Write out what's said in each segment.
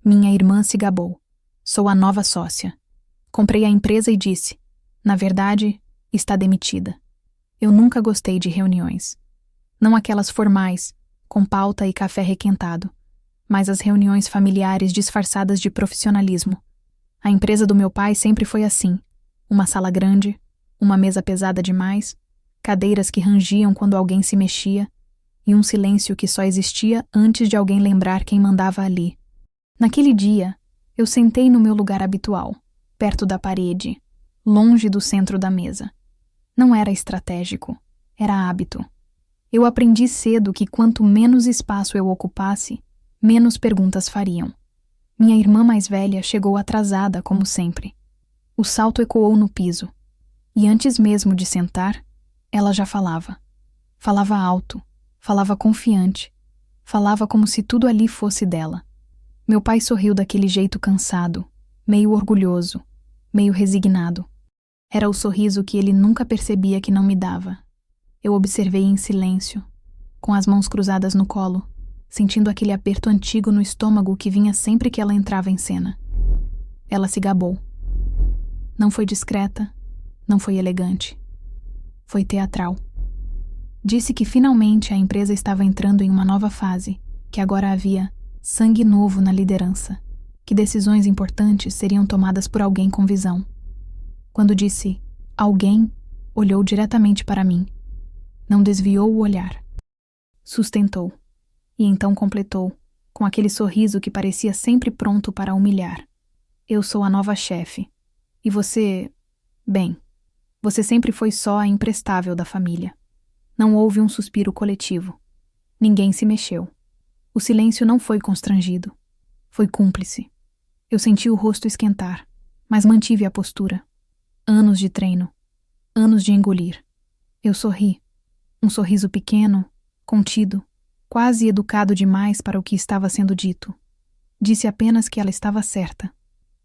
Minha irmã se gabou. Sou a nova sócia. Comprei a empresa e disse: na verdade, está demitida. Eu nunca gostei de reuniões. Não aquelas formais, com pauta e café requentado, mas as reuniões familiares disfarçadas de profissionalismo. A empresa do meu pai sempre foi assim: uma sala grande, uma mesa pesada demais, cadeiras que rangiam quando alguém se mexia e um silêncio que só existia antes de alguém lembrar quem mandava ali. Naquele dia, eu sentei no meu lugar habitual, perto da parede, longe do centro da mesa. Não era estratégico, era hábito. Eu aprendi cedo que quanto menos espaço eu ocupasse, menos perguntas fariam. Minha irmã mais velha chegou atrasada, como sempre. O salto ecoou no piso. E antes mesmo de sentar, ela já falava. Falava alto, falava confiante, falava como se tudo ali fosse dela. Meu pai sorriu daquele jeito cansado, meio orgulhoso, meio resignado. Era o sorriso que ele nunca percebia que não me dava. Eu observei em silêncio, com as mãos cruzadas no colo, sentindo aquele aperto antigo no estômago que vinha sempre que ela entrava em cena. Ela se gabou. Não foi discreta, não foi elegante. Foi teatral. Disse que finalmente a empresa estava entrando em uma nova fase, que agora havia sangue novo na liderança, que decisões importantes seriam tomadas por alguém com visão. Quando disse alguém, olhou diretamente para mim. Não desviou o olhar. Sustentou. E então completou, com aquele sorriso que parecia sempre pronto para humilhar. Eu sou a nova chefe. E você... bem, você sempre foi só a imprestável da família. Não houve um suspiro coletivo. Ninguém se mexeu. O silêncio não foi constrangido. Foi cúmplice. Eu senti o rosto esquentar, mas mantive a postura. Anos de treino. Anos de engolir. Eu sorri. Um sorriso pequeno, contido, quase educado demais para o que estava sendo dito. Disse apenas que ela estava certa.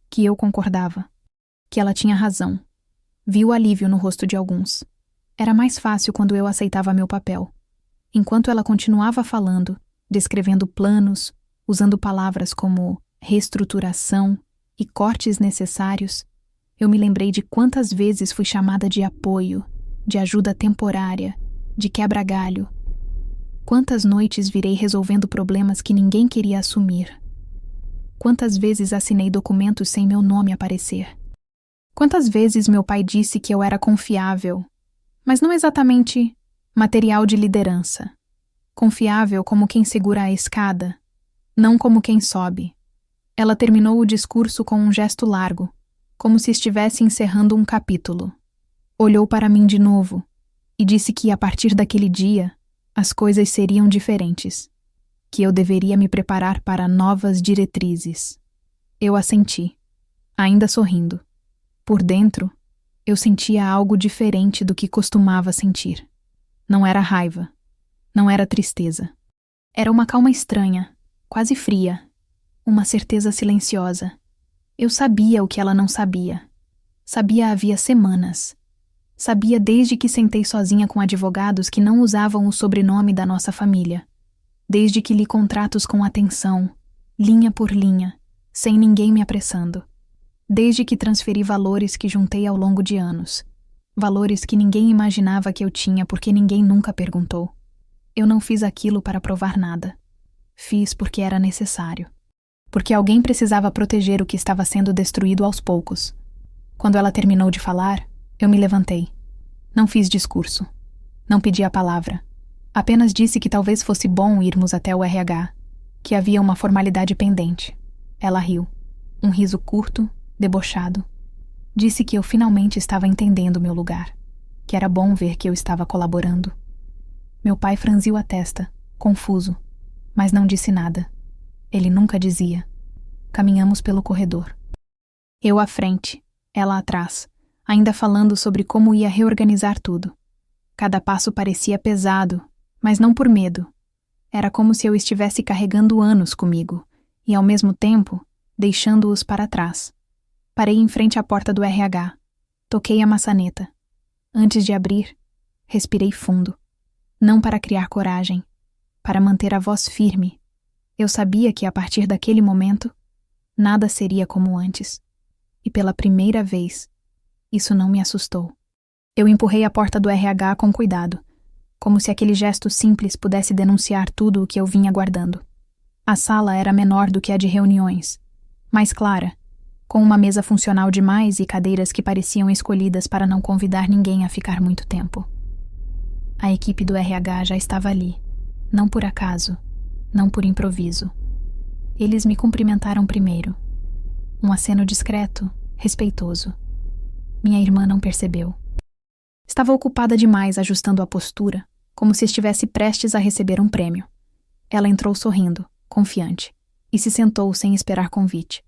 Que eu concordava. Que ela tinha razão. Vi o alívio no rosto de alguns. Era mais fácil quando eu aceitava meu papel. Enquanto ela continuava falando, descrevendo planos, usando palavras como reestruturação e cortes necessários, eu me lembrei de quantas vezes fui chamada de apoio, de ajuda temporária, de quebra-galho. Quantas noites virei resolvendo problemas que ninguém queria assumir. Quantas vezes assinei documentos sem meu nome aparecer. Quantas vezes meu pai disse que eu era confiável, mas não exatamente material de liderança. Confiável como quem segura a escada, não como quem sobe. Ela terminou o discurso com um gesto largo, como se estivesse encerrando um capítulo. Olhou para mim de novo e disse que, a partir daquele dia, as coisas seriam diferentes, que eu deveria me preparar para novas diretrizes. Eu assenti, ainda sorrindo. Por dentro, eu sentia algo diferente do que costumava sentir. Não era raiva. Não era tristeza. Era uma calma estranha, quase fria. Uma certeza silenciosa. Eu sabia o que ela não sabia. Sabia havia semanas. Sabia desde que sentei sozinha com advogados que não usavam o sobrenome da nossa família. Desde que li contratos com atenção, linha por linha, sem ninguém me apressando. Desde que transferi valores que juntei ao longo de anos. Valores que ninguém imaginava que eu tinha porque ninguém nunca perguntou. Eu não fiz aquilo para provar nada. Fiz porque era necessário. Porque alguém precisava proteger o que estava sendo destruído aos poucos. Quando ela terminou de falar, eu me levantei. Não fiz discurso. Não pedi a palavra. Apenas disse que talvez fosse bom irmos até o RH, que havia uma formalidade pendente. Ela riu. Um riso curto, debochado. Disse que eu finalmente estava entendendo meu lugar, que era bom ver que eu estava colaborando. Meu pai franziu a testa, confuso, mas não disse nada. Ele nunca dizia. Caminhamos pelo corredor. Eu à frente, ela atrás, ainda falando sobre como ia reorganizar tudo. Cada passo parecia pesado, mas não por medo. Era como se eu estivesse carregando anos comigo, e ao mesmo tempo, deixando-os para trás. Parei em frente à porta do RH. Toquei a maçaneta. Antes de abrir, respirei fundo. Não para criar coragem, para manter a voz firme. Eu sabia que, a partir daquele momento, nada seria como antes. E pela primeira vez, isso não me assustou. Eu empurrei a porta do RH com cuidado, como se aquele gesto simples pudesse denunciar tudo o que eu vinha guardando. A sala era menor do que a de reuniões, mais clara, com uma mesa funcional demais e cadeiras que pareciam escolhidas para não convidar ninguém a ficar muito tempo. A equipe do RH já estava ali, não por acaso, não por improviso. Eles me cumprimentaram primeiro. Um aceno discreto, respeitoso. Minha irmã não percebeu. Estava ocupada demais ajustando a postura, como se estivesse prestes a receber um prêmio. Ela entrou sorrindo, confiante, e se sentou sem esperar convite.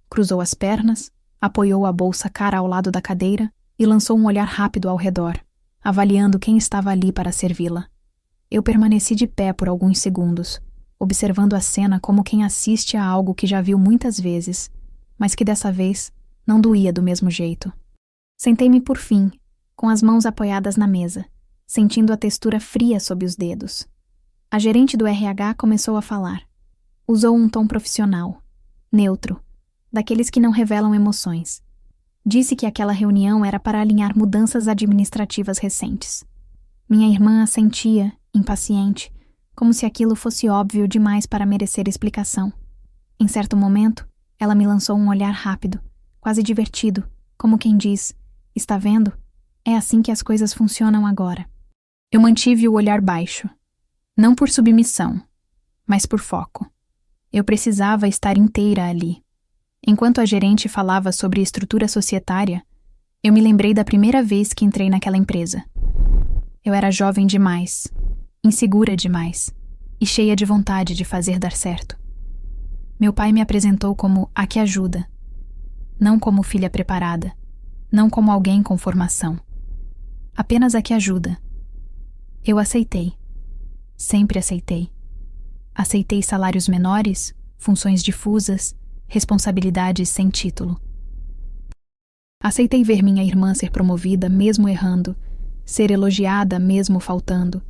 Cruzou as pernas, apoiou a bolsa cara ao lado da cadeira e lançou um olhar rápido ao redor, avaliando quem estava ali para servi-la. Eu permaneci de pé por alguns segundos, observando a cena como quem assiste a algo que já viu muitas vezes, mas que dessa vez não doía do mesmo jeito. Sentei-me por fim, com as mãos apoiadas na mesa, sentindo a textura fria sob os dedos. A gerente do RH começou a falar. Usou um tom profissional, neutro, daqueles que não revelam emoções. Disse que aquela reunião era para alinhar mudanças administrativas recentes. Minha irmã assentia, impaciente, como se aquilo fosse óbvio demais para merecer explicação. Em certo momento, ela me lançou um olhar rápido, quase divertido, como quem diz: "Está vendo? É assim que as coisas funcionam agora." Eu mantive o olhar baixo, não por submissão, mas por foco. Eu precisava estar inteira ali. Enquanto a gerente falava sobre estrutura societária, eu me lembrei da primeira vez que entrei naquela empresa. Eu era jovem demais, insegura demais e cheia de vontade de fazer dar certo. Meu pai me apresentou como a que ajuda, não como filha preparada, não como alguém com formação. Apenas a que ajuda. Eu aceitei. Sempre aceitei. Aceitei salários menores, funções difusas, responsabilidades sem título. Aceitei ver minha irmã ser promovida mesmo errando, ser elogiada mesmo faltando,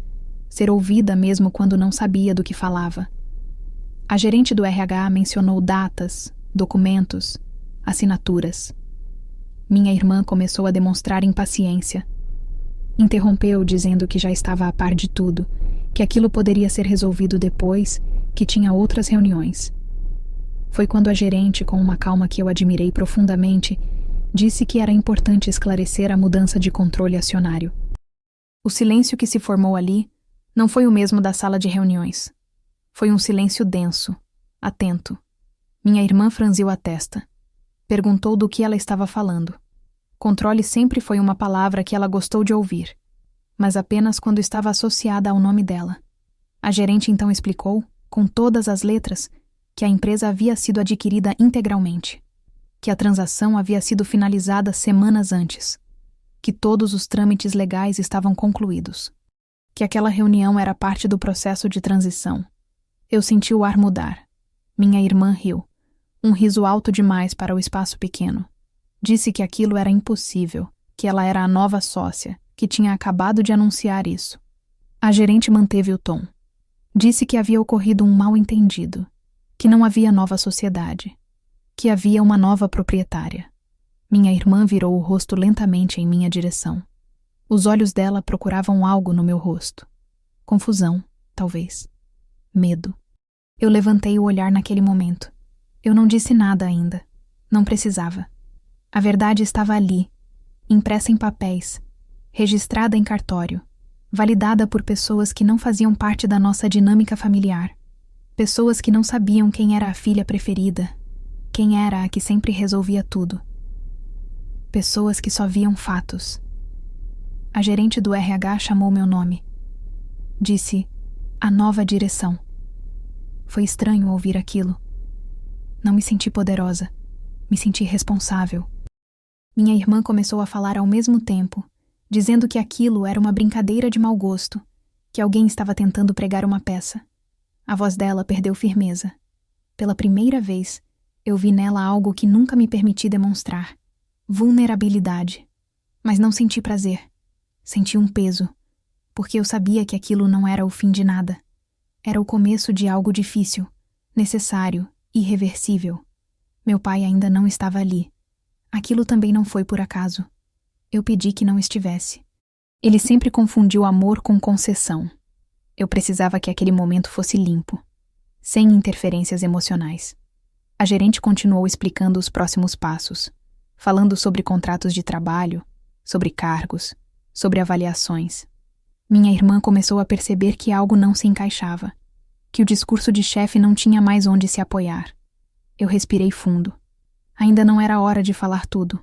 ser ouvida mesmo quando não sabia do que falava. A gerente do RH mencionou datas, documentos, assinaturas. Minha irmã começou a demonstrar impaciência. Interrompeu dizendo que já estava a par de tudo, que aquilo poderia ser resolvido depois, que tinha outras reuniões. Foi quando a gerente, com uma calma que eu admirei profundamente, disse que era importante esclarecer a mudança de controle acionário. O silêncio que se formou ali não foi o mesmo da sala de reuniões. Foi um silêncio denso, atento. Minha irmã franziu a testa. Perguntou do que ela estava falando. Controle sempre foi uma palavra que ela gostou de ouvir, mas apenas quando estava associada ao nome dela. A gerente então explicou, com todas as letras, que a empresa havia sido adquirida integralmente, que a transação havia sido finalizada semanas antes, que todos os trâmites legais estavam concluídos, que aquela reunião era parte do processo de transição. Eu senti o ar mudar. Minha irmã riu, um riso alto demais para o espaço pequeno. Disse que aquilo era impossível, que ela era a nova sócia, que tinha acabado de anunciar isso. A gerente manteve o tom. Disse que havia ocorrido um mal-entendido, que não havia nova sociedade, que havia uma nova proprietária. Minha irmã virou o rosto lentamente em minha direção. Os olhos dela procuravam algo no meu rosto. Confusão, talvez. Medo. Eu levantei o olhar naquele momento. Eu não disse nada ainda. Não precisava. A verdade estava ali, impressa em papéis, registrada em cartório, validada por pessoas que não faziam parte da nossa dinâmica familiar. Pessoas que não sabiam quem era a filha preferida, quem era a que sempre resolvia tudo. Pessoas que só viam fatos. A gerente do RH chamou meu nome. Disse, a nova direção. Foi estranho ouvir aquilo. Não me senti poderosa. Me senti responsável. Minha irmã começou a falar ao mesmo tempo, dizendo que aquilo era uma brincadeira de mau gosto, que alguém estava tentando pregar uma peça. A voz dela perdeu firmeza. Pela primeira vez, eu vi nela algo que nunca me permiti demonstrar. Vulnerabilidade. Mas não senti prazer. Senti um peso, porque eu sabia que aquilo não era o fim de nada. Era o começo de algo difícil, necessário, irreversível. Meu pai ainda não estava ali. Aquilo também não foi por acaso. Eu pedi que não estivesse. Ele sempre confundiu amor com concessão. Eu precisava que aquele momento fosse limpo, sem interferências emocionais. A gerente continuou explicando os próximos passos, falando sobre contratos de trabalho, sobre cargos, sobre avaliações. Minha irmã começou a perceber que algo não se encaixava, que o discurso de chefe não tinha mais onde se apoiar. Eu respirei fundo. Ainda não era hora de falar tudo.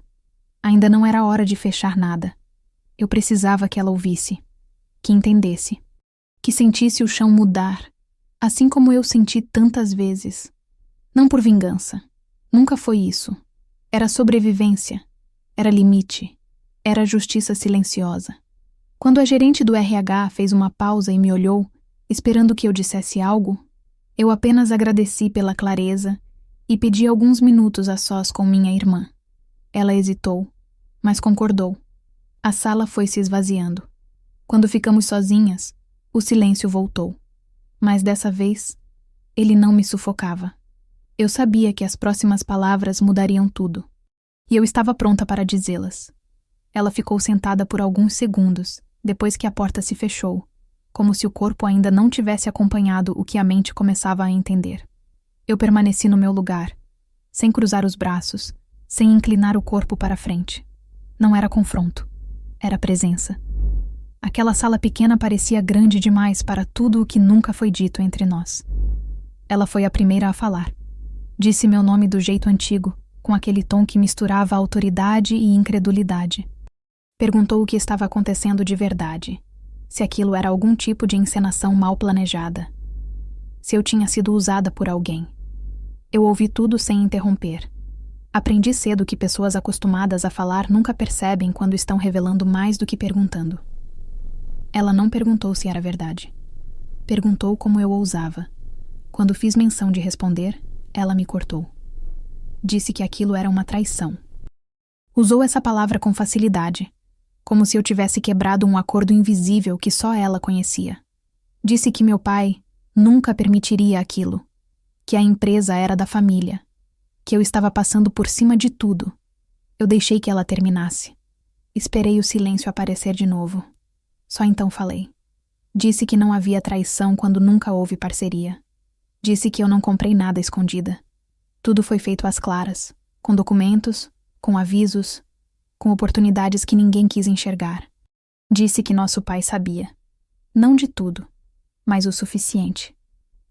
Ainda não era hora de fechar nada. Eu precisava que ela ouvisse, que entendesse, que sentisse o chão mudar, assim como eu senti tantas vezes. Não por vingança. Nunca foi isso. Era sobrevivência. Era limite. Era justiça silenciosa. Quando a gerente do RH fez uma pausa e me olhou, esperando que eu dissesse algo, eu apenas agradeci pela clareza e pedi alguns minutos a sós com minha irmã. Ela hesitou, mas concordou. A sala foi se esvaziando. Quando ficamos sozinhas, o silêncio voltou. Mas dessa vez, ele não me sufocava. Eu sabia que as próximas palavras mudariam tudo. E eu estava pronta para dizê-las. Ela ficou sentada por alguns segundos, depois que a porta se fechou, como se o corpo ainda não tivesse acompanhado o que a mente começava a entender. Eu permaneci no meu lugar, sem cruzar os braços, sem inclinar o corpo para frente. Não era confronto, era presença. Aquela sala pequena parecia grande demais para tudo o que nunca foi dito entre nós. Ela foi a primeira a falar. Disse meu nome do jeito antigo, com aquele tom que misturava autoridade e incredulidade. Perguntou o que estava acontecendo de verdade, se aquilo era algum tipo de encenação mal planejada, se eu tinha sido usada por alguém. Eu ouvi tudo sem interromper. Aprendi cedo que pessoas acostumadas a falar nunca percebem quando estão revelando mais do que perguntando. Ela não perguntou se era verdade. Perguntou como eu ousava. Quando fiz menção de responder, ela me cortou. Disse que aquilo era uma traição. Usou essa palavra com facilidade, como se eu tivesse quebrado um acordo invisível que só ela conhecia. Disse que meu pai nunca permitiria aquilo, que a empresa era da família, que eu estava passando por cima de tudo. Eu deixei que ela terminasse. Esperei o silêncio aparecer de novo. Só então falei. Disse que não havia traição quando nunca houve parceria. Disse que eu não comprei nada escondida. Tudo foi feito às claras, com documentos, com avisos, com oportunidades que ninguém quis enxergar. Disse que nosso pai sabia. Não de tudo, mas o suficiente.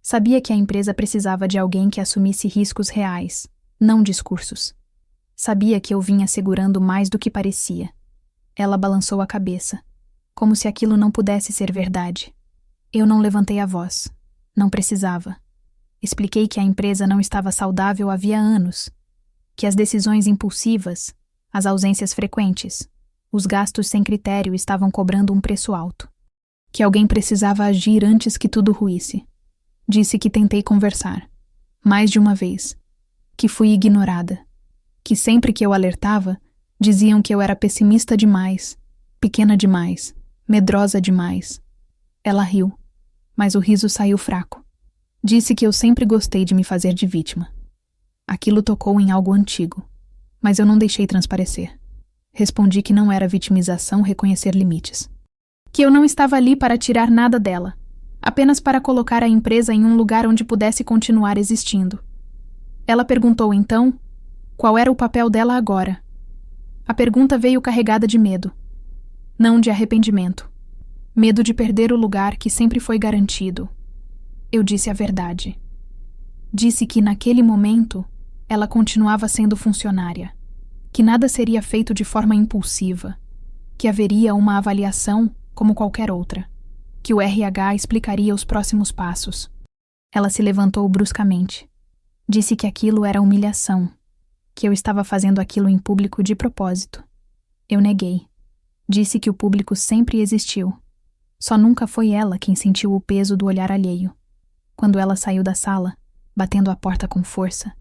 Sabia que a empresa precisava de alguém que assumisse riscos reais, não discursos. Sabia que eu vinha segurando mais do que parecia. Ela balançou a cabeça, como se aquilo não pudesse ser verdade. Eu não levantei a voz. Não precisava. Expliquei que a empresa não estava saudável havia anos, que as decisões impulsivas, as ausências frequentes, os gastos sem critério estavam cobrando um preço alto, que alguém precisava agir antes que tudo ruísse. Disse que tentei conversar, mais de uma vez, que fui ignorada, que sempre que eu alertava, diziam que eu era pessimista demais, pequena demais, medrosa demais. Ela riu, mas o riso saiu fraco. Disse que eu sempre gostei de me fazer de vítima. Aquilo tocou em algo antigo, mas eu não deixei transparecer. Respondi que não era vitimização reconhecer limites. Que eu não estava ali para tirar nada dela, apenas para colocar a empresa em um lugar onde pudesse continuar existindo. Ela perguntou então qual era o papel dela agora. A pergunta veio carregada de medo, não de arrependimento. Medo de perder o lugar que sempre foi garantido. Eu disse a verdade. Disse que naquele momento ela continuava sendo funcionária, que nada seria feito de forma impulsiva, que haveria uma avaliação como qualquer outra, que o RH explicaria os próximos passos. Ela se levantou bruscamente. Disse que aquilo era humilhação, que eu estava fazendo aquilo em público de propósito. Eu neguei. Disse que o público sempre existiu. Só nunca foi ela quem sentiu o peso do olhar alheio. Quando ela saiu da sala, batendo a porta com força,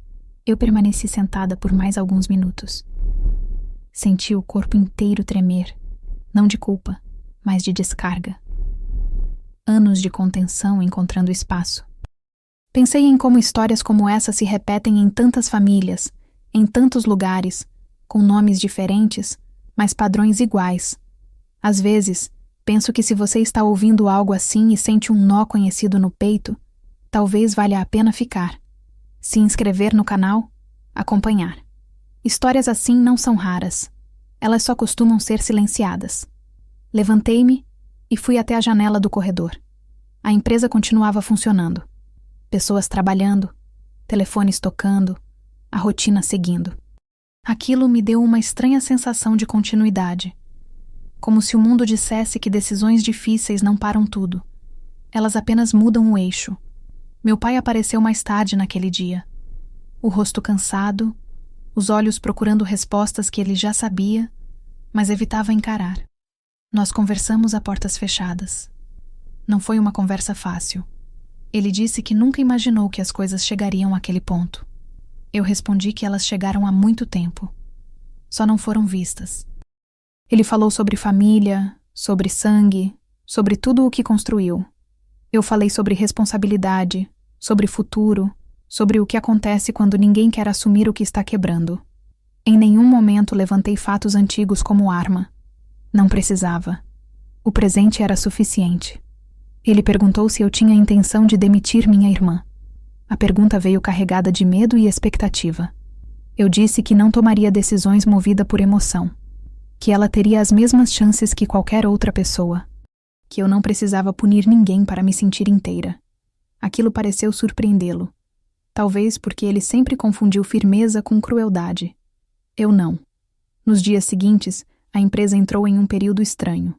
eu permaneci sentada por mais alguns minutos. Senti o corpo inteiro tremer, não de culpa, mas de descarga. Anos de contenção encontrando espaço. Pensei em como histórias como essa se repetem em tantas famílias, em tantos lugares, com nomes diferentes, mas padrões iguais. Às vezes, penso que se você está ouvindo algo assim e sente um nó conhecido no peito, talvez valha a pena ficar. Se inscrever no canal, acompanhar. Histórias assim não são raras. Elas só costumam ser silenciadas. Levantei-me e fui até a janela do corredor. A empresa continuava funcionando. Pessoas trabalhando, telefones tocando, a rotina seguindo. Aquilo me deu uma estranha sensação de continuidade. Como se o mundo dissesse que decisões difíceis não param tudo. Elas apenas mudam o eixo. Meu pai apareceu mais tarde naquele dia. O rosto cansado, os olhos procurando respostas que ele já sabia, mas evitava encarar. Nós conversamos a portas fechadas. Não foi uma conversa fácil. Ele disse que nunca imaginou que as coisas chegariam àquele ponto. Eu respondi que elas chegaram há muito tempo. Só não foram vistas. Ele falou sobre família, sobre sangue, sobre tudo o que construiu. Eu falei sobre responsabilidade, sobre futuro, sobre o que acontece quando ninguém quer assumir o que está quebrando. Em nenhum momento levantei fatos antigos como arma. Não precisava. O presente era suficiente. Ele perguntou se eu tinha a intenção de demitir minha irmã. A pergunta veio carregada de medo e expectativa. Eu disse que não tomaria decisões movida por emoção, que ela teria as mesmas chances que qualquer outra pessoa, que eu não precisava punir ninguém para me sentir inteira. Aquilo pareceu surpreendê-lo, talvez porque ele sempre confundiu firmeza com crueldade. Eu não. Nos dias seguintes, a empresa entrou em um período estranho.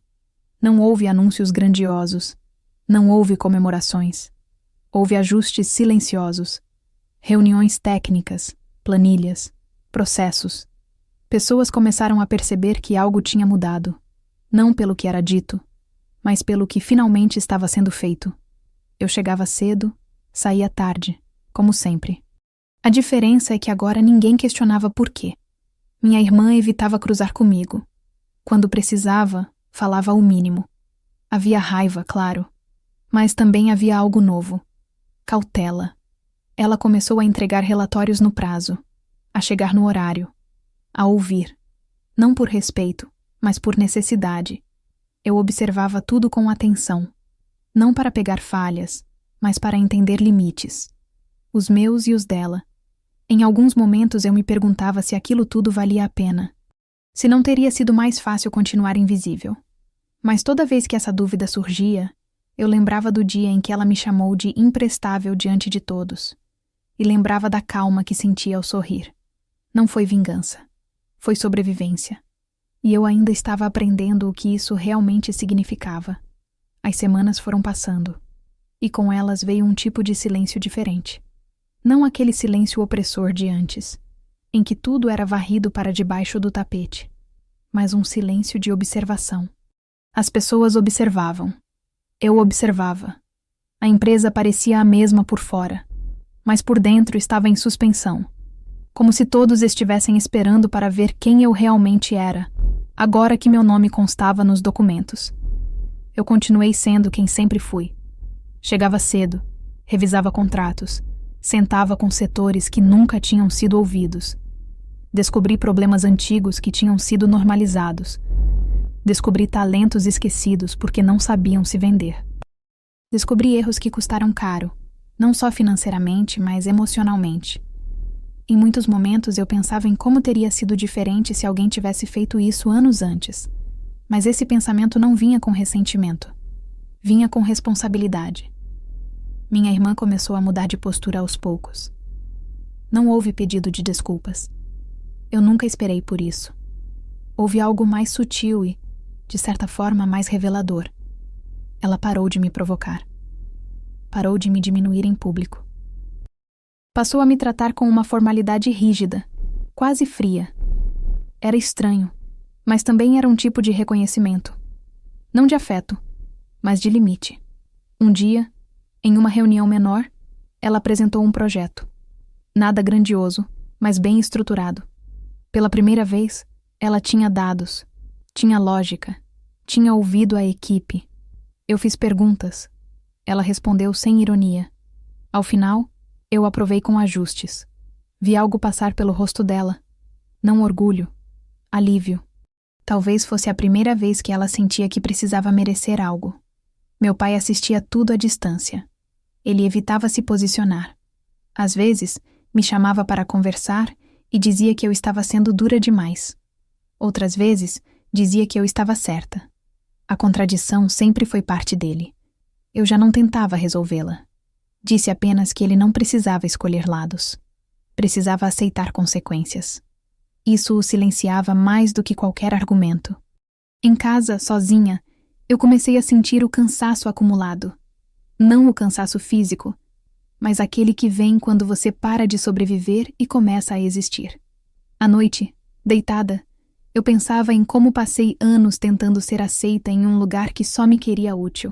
Não houve anúncios grandiosos, não houve comemorações. Houve ajustes silenciosos, reuniões técnicas, planilhas, processos. Pessoas começaram a perceber que algo tinha mudado, não pelo que era dito, mas pelo que finalmente estava sendo feito. Eu chegava cedo, saía tarde, como sempre. A diferença é que agora ninguém questionava por quê. Minha irmã evitava cruzar comigo. Quando precisava, falava o mínimo. Havia raiva, claro, mas também havia algo novo. Cautela. Ela começou a entregar relatórios no prazo, a chegar no horário, a ouvir. Não por respeito, mas por necessidade. Eu observava tudo com atenção. Não para pegar falhas, mas para entender limites. Os meus e os dela. Em alguns momentos eu me perguntava se aquilo tudo valia a pena. Se não teria sido mais fácil continuar invisível. Mas toda vez que essa dúvida surgia, eu lembrava do dia em que ela me chamou de imprestável diante de todos. E lembrava da calma que sentia ao sorrir. Não foi vingança. Foi sobrevivência. E eu ainda estava aprendendo o que isso realmente significava. As semanas foram passando. E com elas veio um tipo de silêncio diferente. Não aquele silêncio opressor de antes, em que tudo era varrido para debaixo do tapete, mas um silêncio de observação. As pessoas observavam. Eu observava. A empresa parecia a mesma por fora, mas por dentro estava em suspensão, como se todos estivessem esperando para ver quem eu realmente era, agora que meu nome constava nos documentos. Eu continuei sendo quem sempre fui. Chegava cedo, revisava contratos, sentava com setores que nunca tinham sido ouvidos. Descobri problemas antigos que tinham sido normalizados. Descobri talentos esquecidos porque não sabiam se vender. Descobri erros que custaram caro, não só financeiramente, mas emocionalmente. Em muitos momentos eu pensava em como teria sido diferente se alguém tivesse feito isso anos antes. Mas esse pensamento não vinha com ressentimento. Vinha com responsabilidade. Minha irmã começou a mudar de postura aos poucos. Não houve pedido de desculpas. Eu nunca esperei por isso. Houve algo mais sutil e, de certa forma, mais revelador. Ela parou de me provocar. Parou de me diminuir em público. Passou a me tratar com uma formalidade rígida, quase fria. Era estranho, mas também era um tipo de reconhecimento. Não de afeto, mas de limite. Um dia, em uma reunião menor, ela apresentou um projeto. Nada grandioso, mas bem estruturado. Pela primeira vez, ela tinha dados, tinha lógica, tinha ouvido a equipe. Eu fiz perguntas. Ela respondeu sem ironia. Ao final, eu aprovei com ajustes. Vi algo passar pelo rosto dela. Não orgulho, alívio. Talvez fosse a primeira vez que ela sentia que precisava merecer algo. Meu pai assistia tudo à distância. Ele evitava se posicionar. Às vezes, me chamava para conversar e dizia que eu estava sendo dura demais. Outras vezes, dizia que eu estava certa. A contradição sempre foi parte dele. Eu já não tentava resolvê-la. Disse apenas que ele não precisava escolher lados. Precisava aceitar consequências. Isso o silenciava mais do que qualquer argumento. Em casa, sozinha, eu comecei a sentir o cansaço acumulado. Não o cansaço físico, mas aquele que vem quando você para de sobreviver e começa a existir. À noite, deitada, eu pensava em como passei anos tentando ser aceita em um lugar que só me queria útil.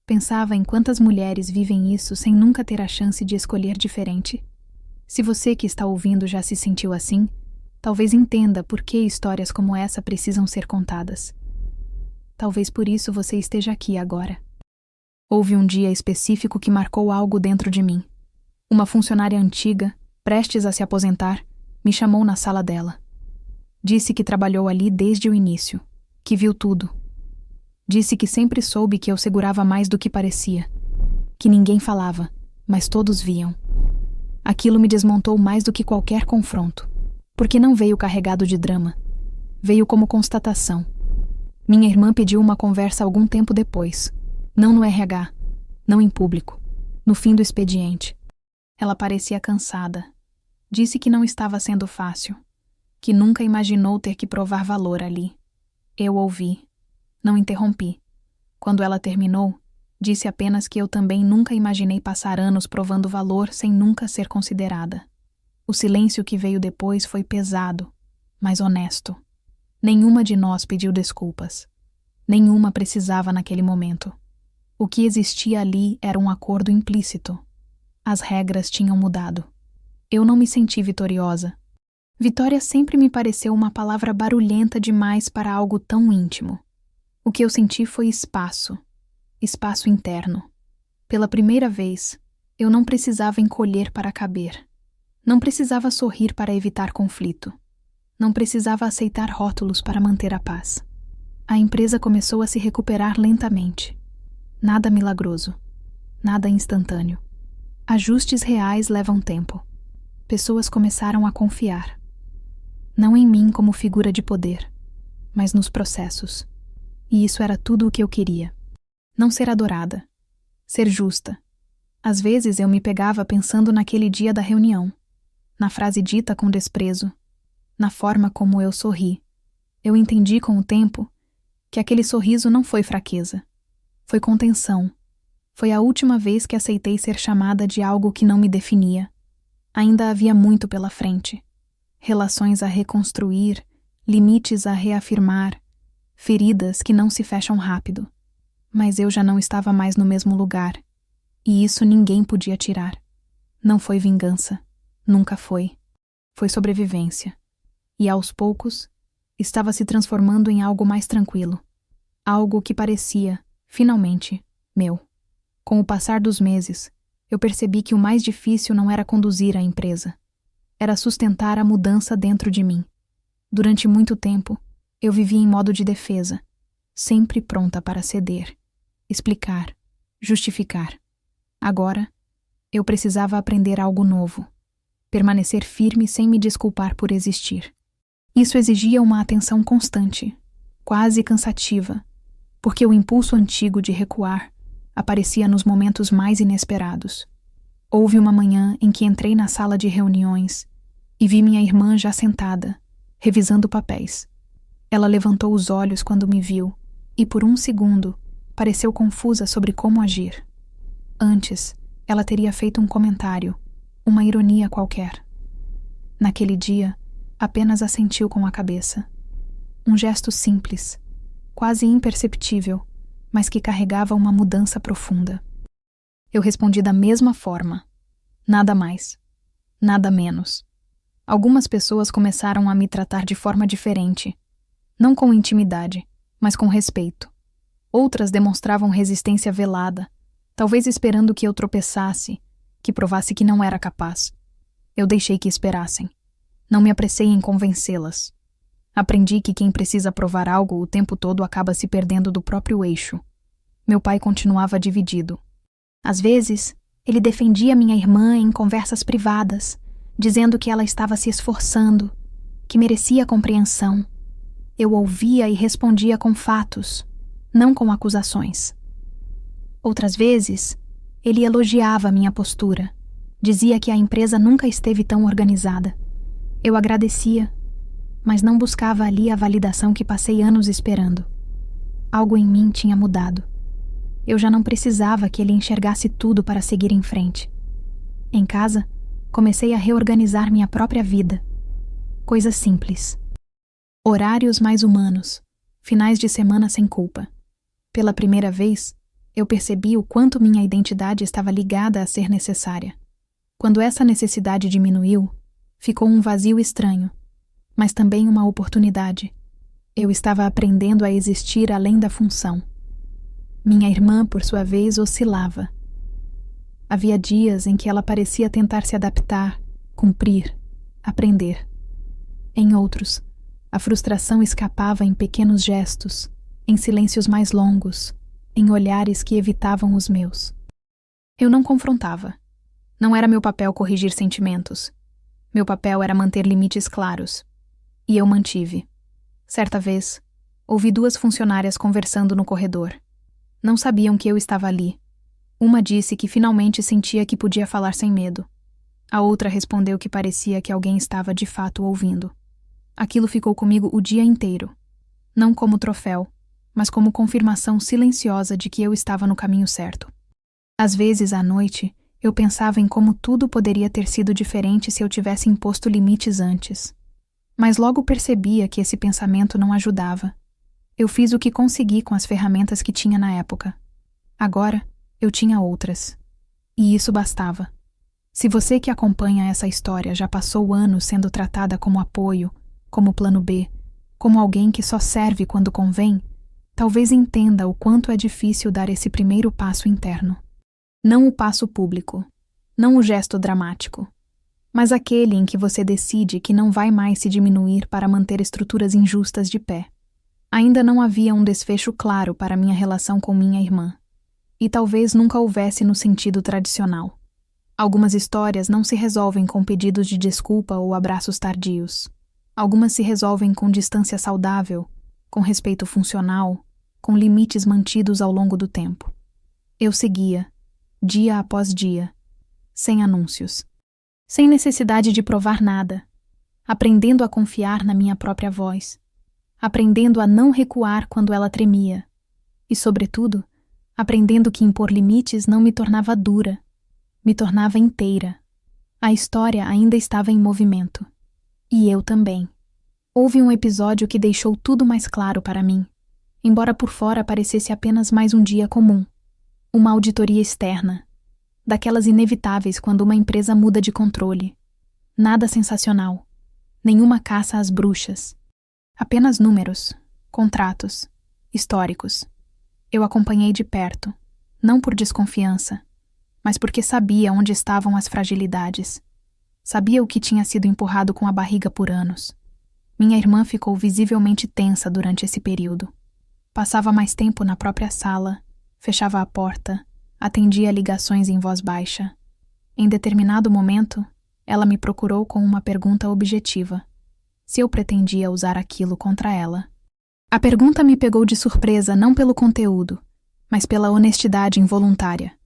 Pensava em quantas mulheres vivem isso sem nunca ter a chance de escolher diferente. Se você que está ouvindo já se sentiu assim, talvez entenda por que histórias como essa precisam ser contadas. Talvez por isso você esteja aqui agora. Houve um dia específico que marcou algo dentro de mim. Uma funcionária antiga, prestes a se aposentar, me chamou na sala dela. Disse que trabalhou ali desde o início, que viu tudo. Disse que sempre soube que eu segurava mais do que parecia, que ninguém falava, mas todos viam. Aquilo me desmontou mais do que qualquer confronto, porque não veio carregado de drama. Veio como constatação. Minha irmã pediu uma conversa algum tempo depois. Não no RH, não em público, no fim do expediente. Ela parecia cansada. Disse que não estava sendo fácil, que nunca imaginou ter que provar valor ali. Eu ouvi. Não interrompi. Quando ela terminou, disse apenas que eu também nunca imaginei passar anos provando valor sem nunca ser considerada. O silêncio que veio depois foi pesado, mas honesto. Nenhuma de nós pediu desculpas. Nenhuma precisava naquele momento. O que existia ali era um acordo implícito. As regras tinham mudado. Eu não me senti vitoriosa. Vitória sempre me pareceu uma palavra barulhenta demais para algo tão íntimo. O que eu senti foi espaço. Espaço interno. Pela primeira vez, eu não precisava encolher para caber. Não precisava sorrir para evitar conflito. Não precisava aceitar rótulos para manter a paz. A empresa começou a se recuperar lentamente. Nada milagroso. Nada instantâneo. Ajustes reais levam tempo. Pessoas começaram a confiar. Não em mim como figura de poder, mas nos processos. E isso era tudo o que eu queria. Não ser adorada. Ser justa. Às vezes eu me pegava pensando naquele dia da reunião. Na frase dita com desprezo. Na forma como eu sorri. Eu entendi com o tempo que aquele sorriso não foi fraqueza. Foi contenção. Foi a última vez que aceitei ser chamada de algo que não me definia. Ainda havia muito pela frente. Relações a reconstruir, limites a reafirmar, feridas que não se fecham rápido. Mas eu já não estava mais no mesmo lugar. E isso ninguém podia tirar. Não foi vingança. Nunca foi. Foi sobrevivência. E aos poucos, estava se transformando em algo mais tranquilo. Algo que parecia, finalmente, meu. Com o passar dos meses, eu percebi que o mais difícil não era conduzir a empresa. Era sustentar a mudança dentro de mim. Durante muito tempo, eu vivia em modo de defesa, sempre pronta para ceder, explicar, justificar. Agora, eu precisava aprender algo novo, permanecer firme sem me desculpar por existir. Isso exigia uma atenção constante, quase cansativa, porque o impulso antigo de recuar aparecia nos momentos mais inesperados. Houve uma manhã em que entrei na sala de reuniões e vi minha irmã já sentada, revisando papéis. Ela levantou os olhos quando me viu e, por um segundo, pareceu confusa sobre como agir. Antes, ela teria feito um comentário, uma ironia qualquer. Naquele dia, apenas assentiu com a cabeça. Um gesto simples, quase imperceptível, mas que carregava uma mudança profunda. Eu respondi da mesma forma. Nada mais. Nada menos. Algumas pessoas começaram a me tratar de forma diferente. Não com intimidade, mas com respeito. Outras demonstravam resistência velada, talvez esperando que eu tropeçasse, que provasse que não era capaz. Eu deixei que esperassem. Não me apressei em convencê-las. Aprendi que quem precisa provar algo o tempo todo acaba se perdendo do próprio eixo. Meu pai continuava dividido. Às vezes, ele defendia minha irmã em conversas privadas, dizendo que ela estava se esforçando, que merecia compreensão. Eu ouvia e respondia com fatos, não com acusações. Outras vezes, ele elogiava minha postura. Dizia que a empresa nunca esteve tão organizada. Eu agradecia, mas não buscava ali a validação que passei anos esperando. Algo em mim tinha mudado. Eu já não precisava que ele enxergasse tudo para seguir em frente. Em casa, comecei a reorganizar minha própria vida. Coisas simples. Horários mais humanos. Finais de semana sem culpa. Pela primeira vez, eu percebi o quanto minha identidade estava ligada a ser necessária. Quando essa necessidade diminuiu, ficou um vazio estranho, mas também uma oportunidade. Eu estava aprendendo a existir além da função. Minha irmã, por sua vez, oscilava. Havia dias em que ela parecia tentar se adaptar, cumprir, aprender. Em outros, a frustração escapava em pequenos gestos, em silêncios mais longos, em olhares que evitavam os meus. Eu não confrontava. Não era meu papel corrigir sentimentos. Meu papel era manter limites claros. E eu mantive. Certa vez, ouvi 2 funcionárias conversando no corredor. Não sabiam que eu estava ali. Uma disse que finalmente sentia que podia falar sem medo. A outra respondeu que parecia que alguém estava de fato ouvindo. Aquilo ficou comigo o dia inteiro. Não como troféu, mas como confirmação silenciosa de que eu estava no caminho certo. Às vezes, à noite, eu pensava em como tudo poderia ter sido diferente se eu tivesse imposto limites antes. Mas logo percebia que esse pensamento não ajudava. Eu fiz o que consegui com as ferramentas que tinha na época. Agora, eu tinha outras. E isso bastava. Se você que acompanha essa história já passou anos sendo tratada como apoio, como plano B, como alguém que só serve quando convém, talvez entenda o quanto é difícil dar esse primeiro passo interno. Não o passo público, não o gesto dramático, mas aquele em que você decide que não vai mais se diminuir para manter estruturas injustas de pé. Ainda não havia um desfecho claro para minha relação com minha irmã, e talvez nunca houvesse no sentido tradicional. Algumas histórias não se resolvem com pedidos de desculpa ou abraços tardios. Algumas se resolvem com distância saudável, com respeito funcional, com limites mantidos ao longo do tempo. Eu seguia, dia após dia, sem anúncios, sem necessidade de provar nada, aprendendo a confiar na minha própria voz, aprendendo a não recuar quando ela tremia, e, sobretudo, aprendendo que impor limites não me tornava dura, me tornava inteira. A história ainda estava em movimento. E eu também. Houve um episódio que deixou tudo mais claro para mim, embora por fora parecesse apenas mais um dia comum. Uma auditoria externa, daquelas inevitáveis quando uma empresa muda de controle. Nada sensacional, nenhuma caça às bruxas. Apenas números, contratos, históricos. Eu acompanhei de perto, não por desconfiança, mas porque sabia onde estavam as fragilidades. Sabia o que tinha sido empurrado com a barriga por anos. Minha irmã ficou visivelmente tensa durante esse período. Passava mais tempo na própria sala, fechava a porta, atendia ligações em voz baixa. Em determinado momento, ela me procurou com uma pergunta objetiva: se eu pretendia usar aquilo contra ela. A pergunta me pegou de surpresa não pelo conteúdo, mas pela honestidade involuntária.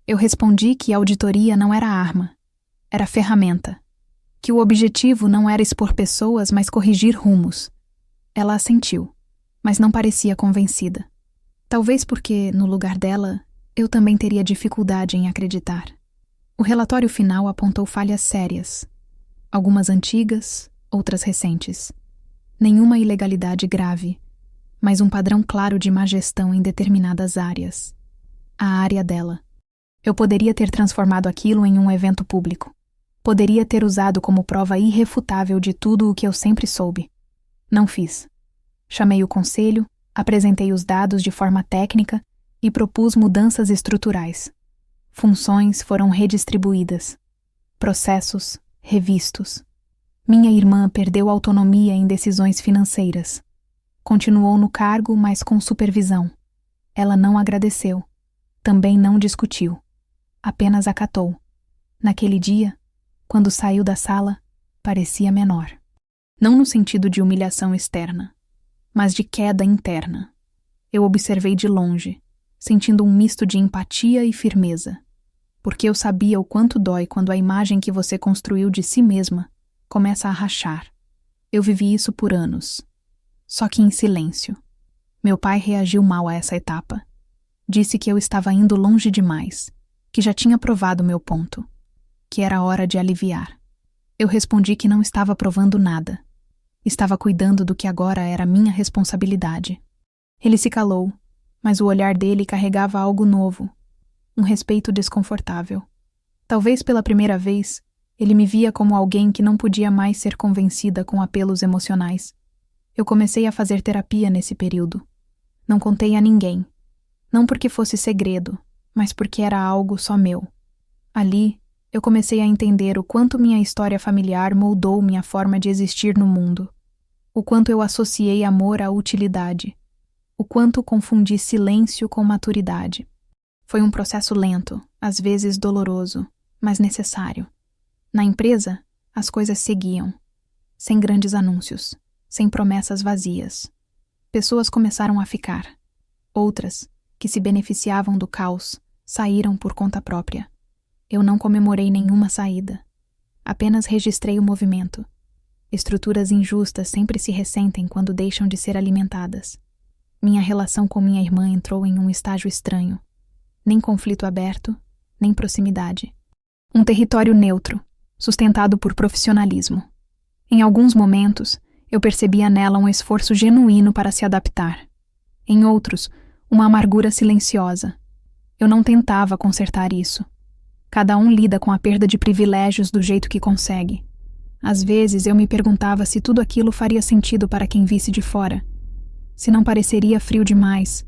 Eu respondi que a auditoria não era arma, era ferramenta, que o objetivo não era expor pessoas, mas corrigir rumos. Ela assentiu, mas não parecia convencida. Talvez porque, no lugar dela, eu também teria dificuldade em acreditar. O relatório final apontou falhas sérias, algumas antigas, outras recentes. Nenhuma ilegalidade grave, mas um padrão claro de má gestão em determinadas áreas. A área dela. Eu poderia ter transformado aquilo em um evento público. Poderia ter usado como prova irrefutável de tudo o que eu sempre soube. Não fiz. Chamei o conselho, apresentei os dados de forma técnica e propus mudanças estruturais. Funções foram redistribuídas. Processos revistos. Minha irmã perdeu autonomia em decisões financeiras. Continuou no cargo, mas com supervisão. Ela não agradeceu. Também não discutiu. Apenas acatou. Naquele dia, quando saiu da sala, parecia menor. Não no sentido de humilhação externa, mas de queda interna. Eu observei de longe, sentindo um misto de empatia e firmeza, porque eu sabia o quanto dói quando a imagem que você construiu de si mesma começa a rachar. Eu vivi isso por anos, só que em silêncio. Meu pai reagiu mal a essa etapa. Disse que eu estava indo longe demais, que já tinha provado meu ponto, que era hora de aliviar. Eu respondi que não estava provando nada. Estava cuidando do que agora era minha responsabilidade. Ele se calou, mas o olhar dele carregava algo novo, um respeito desconfortável. Talvez pela primeira vez, ele me via como alguém que não podia mais ser convencida com apelos emocionais. Eu comecei a fazer terapia nesse período. Não contei a ninguém. Não porque fosse segredo, mas porque era algo só meu. Ali, eu comecei a entender o quanto minha história familiar moldou minha forma de existir no mundo. O quanto eu associei amor à utilidade. O quanto confundi silêncio com maturidade. Foi um processo lento, às vezes doloroso, mas necessário. Na empresa, as coisas seguiam, sem grandes anúncios, sem promessas vazias. Pessoas começaram a ficar. Outras, que se beneficiavam do caos, saíram por conta própria. Eu não comemorei nenhuma saída. Apenas registrei o movimento. Estruturas injustas sempre se ressentem quando deixam de ser alimentadas. Minha relação com minha irmã entrou em um estágio estranho. Nem conflito aberto, nem proximidade. Um território neutro, sustentado por profissionalismo. Em alguns momentos, eu percebia nela um esforço genuíno para se adaptar. Em outros, uma amargura silenciosa. Eu não tentava consertar isso. Cada um lida com a perda de privilégios do jeito que consegue. Às vezes eu me perguntava se tudo aquilo faria sentido para quem visse de fora. Se não pareceria frio demais.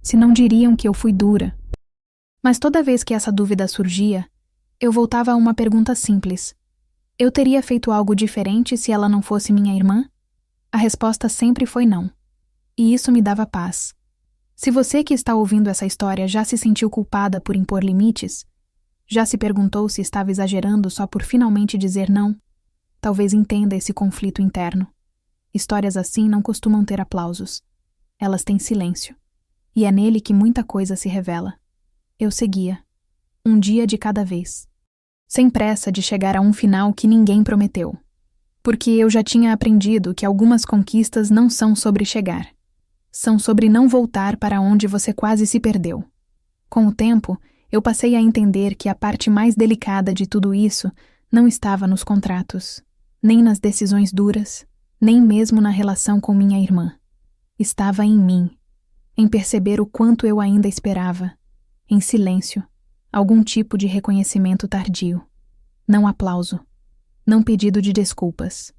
Se não diriam que eu fui dura. Mas toda vez que essa dúvida surgia, eu voltava a uma pergunta simples. Eu teria feito algo diferente se ela não fosse minha irmã? A resposta sempre foi não. E isso me dava paz. Se você que está ouvindo essa história já se sentiu culpada por impor limites, já se perguntou se estava exagerando só por finalmente dizer não, talvez entenda esse conflito interno. Histórias assim não costumam ter aplausos. Elas têm silêncio. E é nele que muita coisa se revela. Eu seguia. Um dia de cada vez. Sem pressa de chegar a um final que ninguém prometeu. Porque eu já tinha aprendido que algumas conquistas não são sobre chegar. São sobre não voltar para onde você quase se perdeu. Com o tempo, eu passei a entender que a parte mais delicada de tudo isso não estava nos contratos, nem nas decisões duras, nem mesmo na relação com minha irmã. Estava em mim, em perceber o quanto eu ainda esperava, em silêncio, algum tipo de reconhecimento tardio. Não aplauso, não pedido de desculpas.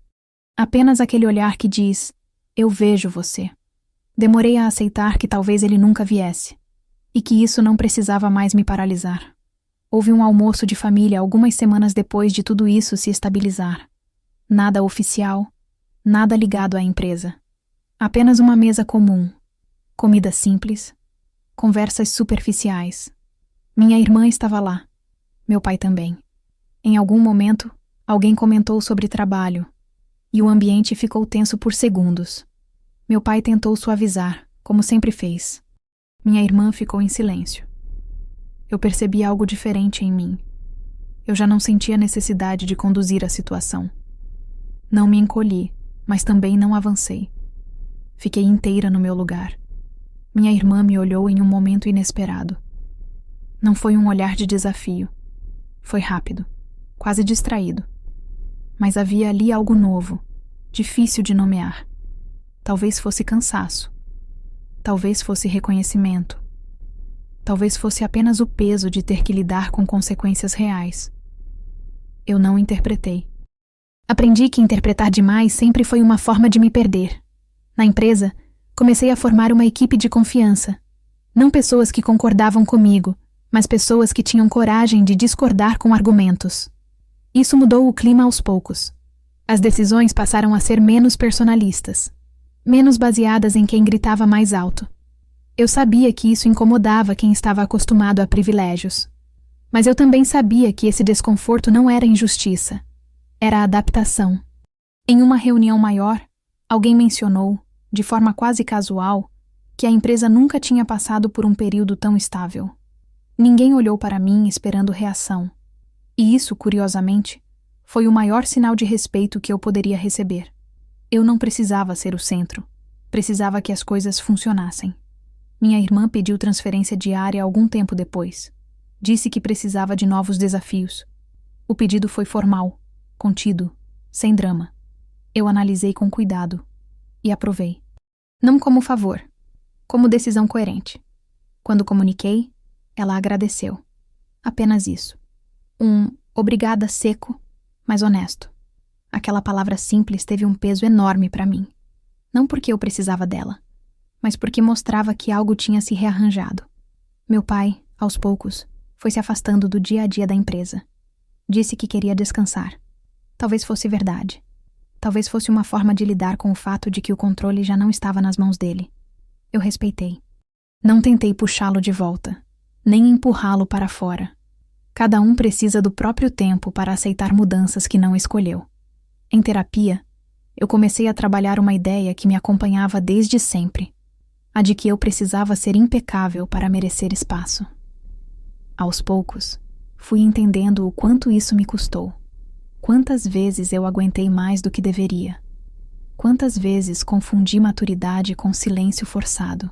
Apenas aquele olhar que diz, eu vejo você. Demorei a aceitar que talvez ele nunca viesse, e que isso não precisava mais me paralisar. Houve um almoço de família algumas semanas depois de tudo isso se estabilizar. Nada oficial, nada ligado à empresa. Apenas uma mesa comum. Comida simples. Conversas superficiais. Minha irmã estava lá. Meu pai também. Em algum momento, alguém comentou sobre trabalho. E o ambiente ficou tenso por segundos. Meu pai tentou suavizar, como sempre fez. Minha irmã ficou em silêncio. Eu percebi algo diferente em mim. Eu já não sentia necessidade de conduzir a situação. Não me encolhi, mas também não avancei. Fiquei inteira no meu lugar. Minha irmã me olhou em um momento inesperado. Não foi um olhar de desafio. Foi rápido, quase distraído. Mas havia ali algo novo, difícil de nomear. Talvez fosse cansaço. Talvez fosse reconhecimento. Talvez fosse apenas o peso de ter que lidar com consequências reais. Eu não interpretei. Aprendi que interpretar demais sempre foi uma forma de me perder. Na empresa, comecei a formar uma equipe de confiança. Não pessoas que concordavam comigo, mas pessoas que tinham coragem de discordar com argumentos. Isso mudou o clima aos poucos. As decisões passaram a ser menos personalistas, menos baseadas em quem gritava mais alto. Eu sabia que isso incomodava quem estava acostumado a privilégios. Mas eu também sabia que esse desconforto não era injustiça, era adaptação. Em uma reunião maior, alguém mencionou, de forma quase casual, que a empresa nunca tinha passado por um período tão estável. Ninguém olhou para mim esperando reação. E isso, curiosamente, foi o maior sinal de respeito que eu poderia receber. Eu não precisava ser o centro. Precisava que as coisas funcionassem. Minha irmã pediu transferência diária algum tempo depois. Disse que precisava de novos desafios. O pedido foi formal, contido, sem drama. Eu analisei com cuidado e aprovei. Não como favor, como decisão coerente. Quando comuniquei, ela agradeceu. Apenas isso. Um obrigada seco, mas honesto. Aquela palavra simples teve um peso enorme para mim. Não porque eu precisava dela, mas porque mostrava que algo tinha se rearranjado. Meu pai, aos poucos, foi se afastando do dia a dia da empresa. Disse que queria descansar. Talvez fosse verdade. Talvez fosse uma forma de lidar com o fato de que o controle já não estava nas mãos dele. Eu respeitei. Não tentei puxá-lo de volta, nem empurrá-lo para fora. Cada um precisa do próprio tempo para aceitar mudanças que não escolheu. Em terapia, eu comecei a trabalhar uma ideia que me acompanhava desde sempre, a de que eu precisava ser impecável para merecer espaço. Aos poucos, fui entendendo o quanto isso me custou. Quantas vezes eu aguentei mais do que deveria? Quantas vezes confundi maturidade com silêncio forçado?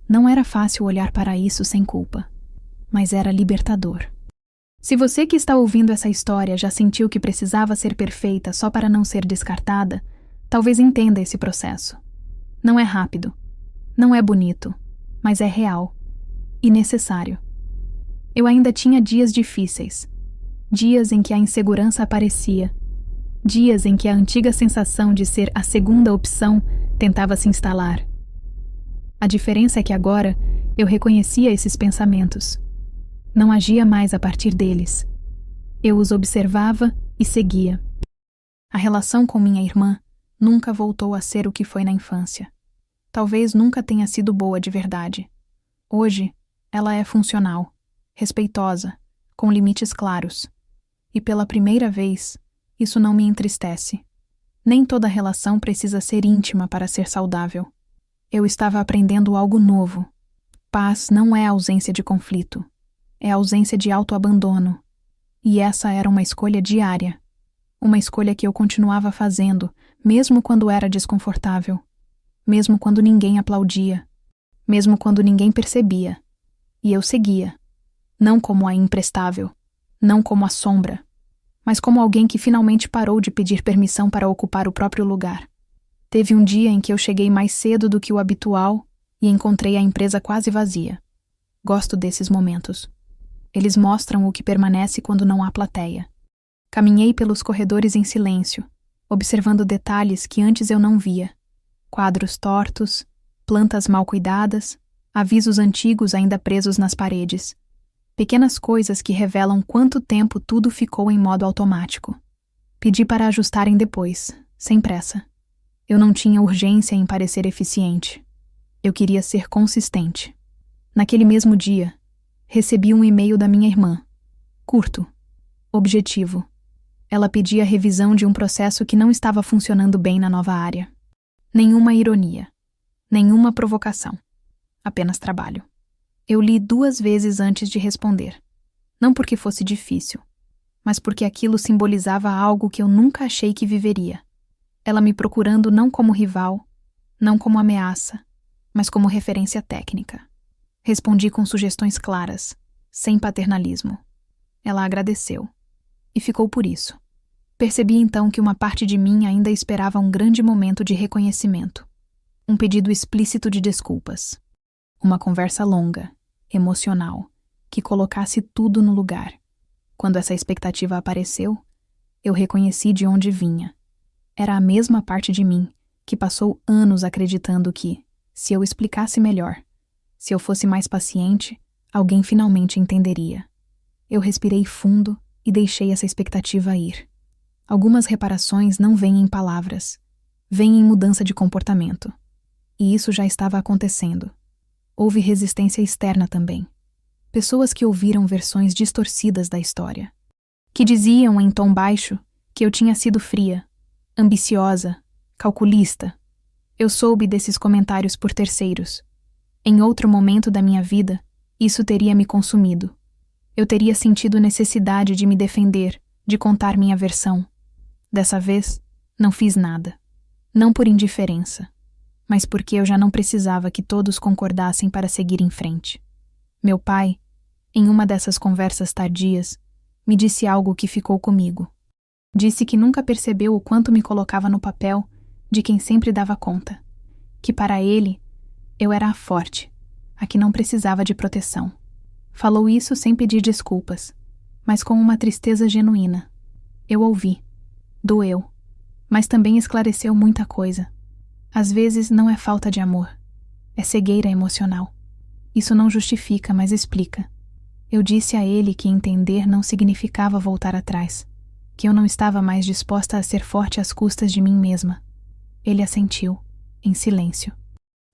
Não era fácil olhar para isso sem culpa, mas era libertador. Se você que está ouvindo essa história já sentiu que precisava ser perfeita só para não ser descartada, talvez entenda esse processo. Não é rápido, não é bonito, mas é real e necessário. Eu ainda tinha dias difíceis, dias em que a insegurança aparecia, dias em que a antiga sensação de ser a segunda opção tentava se instalar. A diferença é que agora eu reconhecia esses pensamentos. Não agia mais a partir deles. Eu os observava e seguia. A relação com minha irmã nunca voltou a ser o que foi na infância. Talvez nunca tenha sido boa de verdade. Hoje, ela é funcional, respeitosa, com limites claros. E pela primeira vez, isso não me entristece. Nem toda relação precisa ser íntima para ser saudável. Eu estava aprendendo algo novo. Paz não é ausência de conflito. É ausência de autoabandono. E essa era uma escolha diária. Uma escolha que eu continuava fazendo, mesmo quando era desconfortável. Mesmo quando ninguém aplaudia. Mesmo quando ninguém percebia. E eu seguia. Não como a imprestável. Não como a sombra. Mas como alguém que finalmente parou de pedir permissão para ocupar o próprio lugar. Teve um dia em que eu cheguei mais cedo do que o habitual e encontrei a empresa quase vazia. Gosto desses momentos. Eles mostram o que permanece quando não há plateia. Caminhei pelos corredores em silêncio, observando detalhes que antes eu não via. Quadros tortos, plantas mal cuidadas, avisos antigos ainda presos nas paredes. Pequenas coisas que revelam quanto tempo tudo ficou em modo automático. Pedi para ajustarem depois, sem pressa. Eu não tinha urgência em parecer eficiente. Eu queria ser consistente. Naquele mesmo dia, recebi um e-mail da minha irmã. Curto. Objetivo. Ela pedia revisão de um processo que não estava funcionando bem na nova área. Nenhuma ironia. Nenhuma provocação. Apenas trabalho. Eu li 2 vezes antes de responder. Não porque fosse difícil, mas porque aquilo simbolizava algo que eu nunca achei que viveria. Ela me procurando não como rival, não como ameaça, mas como referência técnica. Respondi com sugestões claras, sem paternalismo. Ela agradeceu. E ficou por isso. Percebi então que uma parte de mim ainda esperava um grande momento de reconhecimento. Um pedido explícito de desculpas. Uma conversa longa, emocional, que colocasse tudo no lugar. Quando essa expectativa apareceu, eu reconheci de onde vinha. Era a mesma parte de mim que passou anos acreditando que, se eu explicasse melhor, se eu fosse mais paciente, alguém finalmente entenderia. Eu respirei fundo e deixei essa expectativa ir. Algumas reparações não vêm em palavras, vêm em mudança de comportamento. E isso já estava acontecendo. Houve resistência externa também. Pessoas que ouviram versões distorcidas da história, que diziam em tom baixo que eu tinha sido fria, ambiciosa, calculista. Eu soube desses comentários por terceiros. Em outro momento da minha vida, isso teria me consumido. Eu teria sentido necessidade de me defender, de contar minha versão. Dessa vez, não fiz nada. Não por indiferença, mas porque eu já não precisava que todos concordassem para seguir em frente. Meu pai, em uma dessas conversas tardias, me disse algo que ficou comigo. Disse que nunca percebeu o quanto me colocava no papel de quem sempre dava conta. Que para ele, eu era a forte, a que não precisava de proteção. Falou isso sem pedir desculpas, mas com uma tristeza genuína. Eu ouvi. Doeu. Mas também esclareceu muita coisa. Às vezes não é falta de amor, é cegueira emocional. Isso não justifica, mas explica. Eu disse a ele que entender não significava voltar atrás, que eu não estava mais disposta a ser forte às custas de mim mesma. Ele assentiu, em silêncio.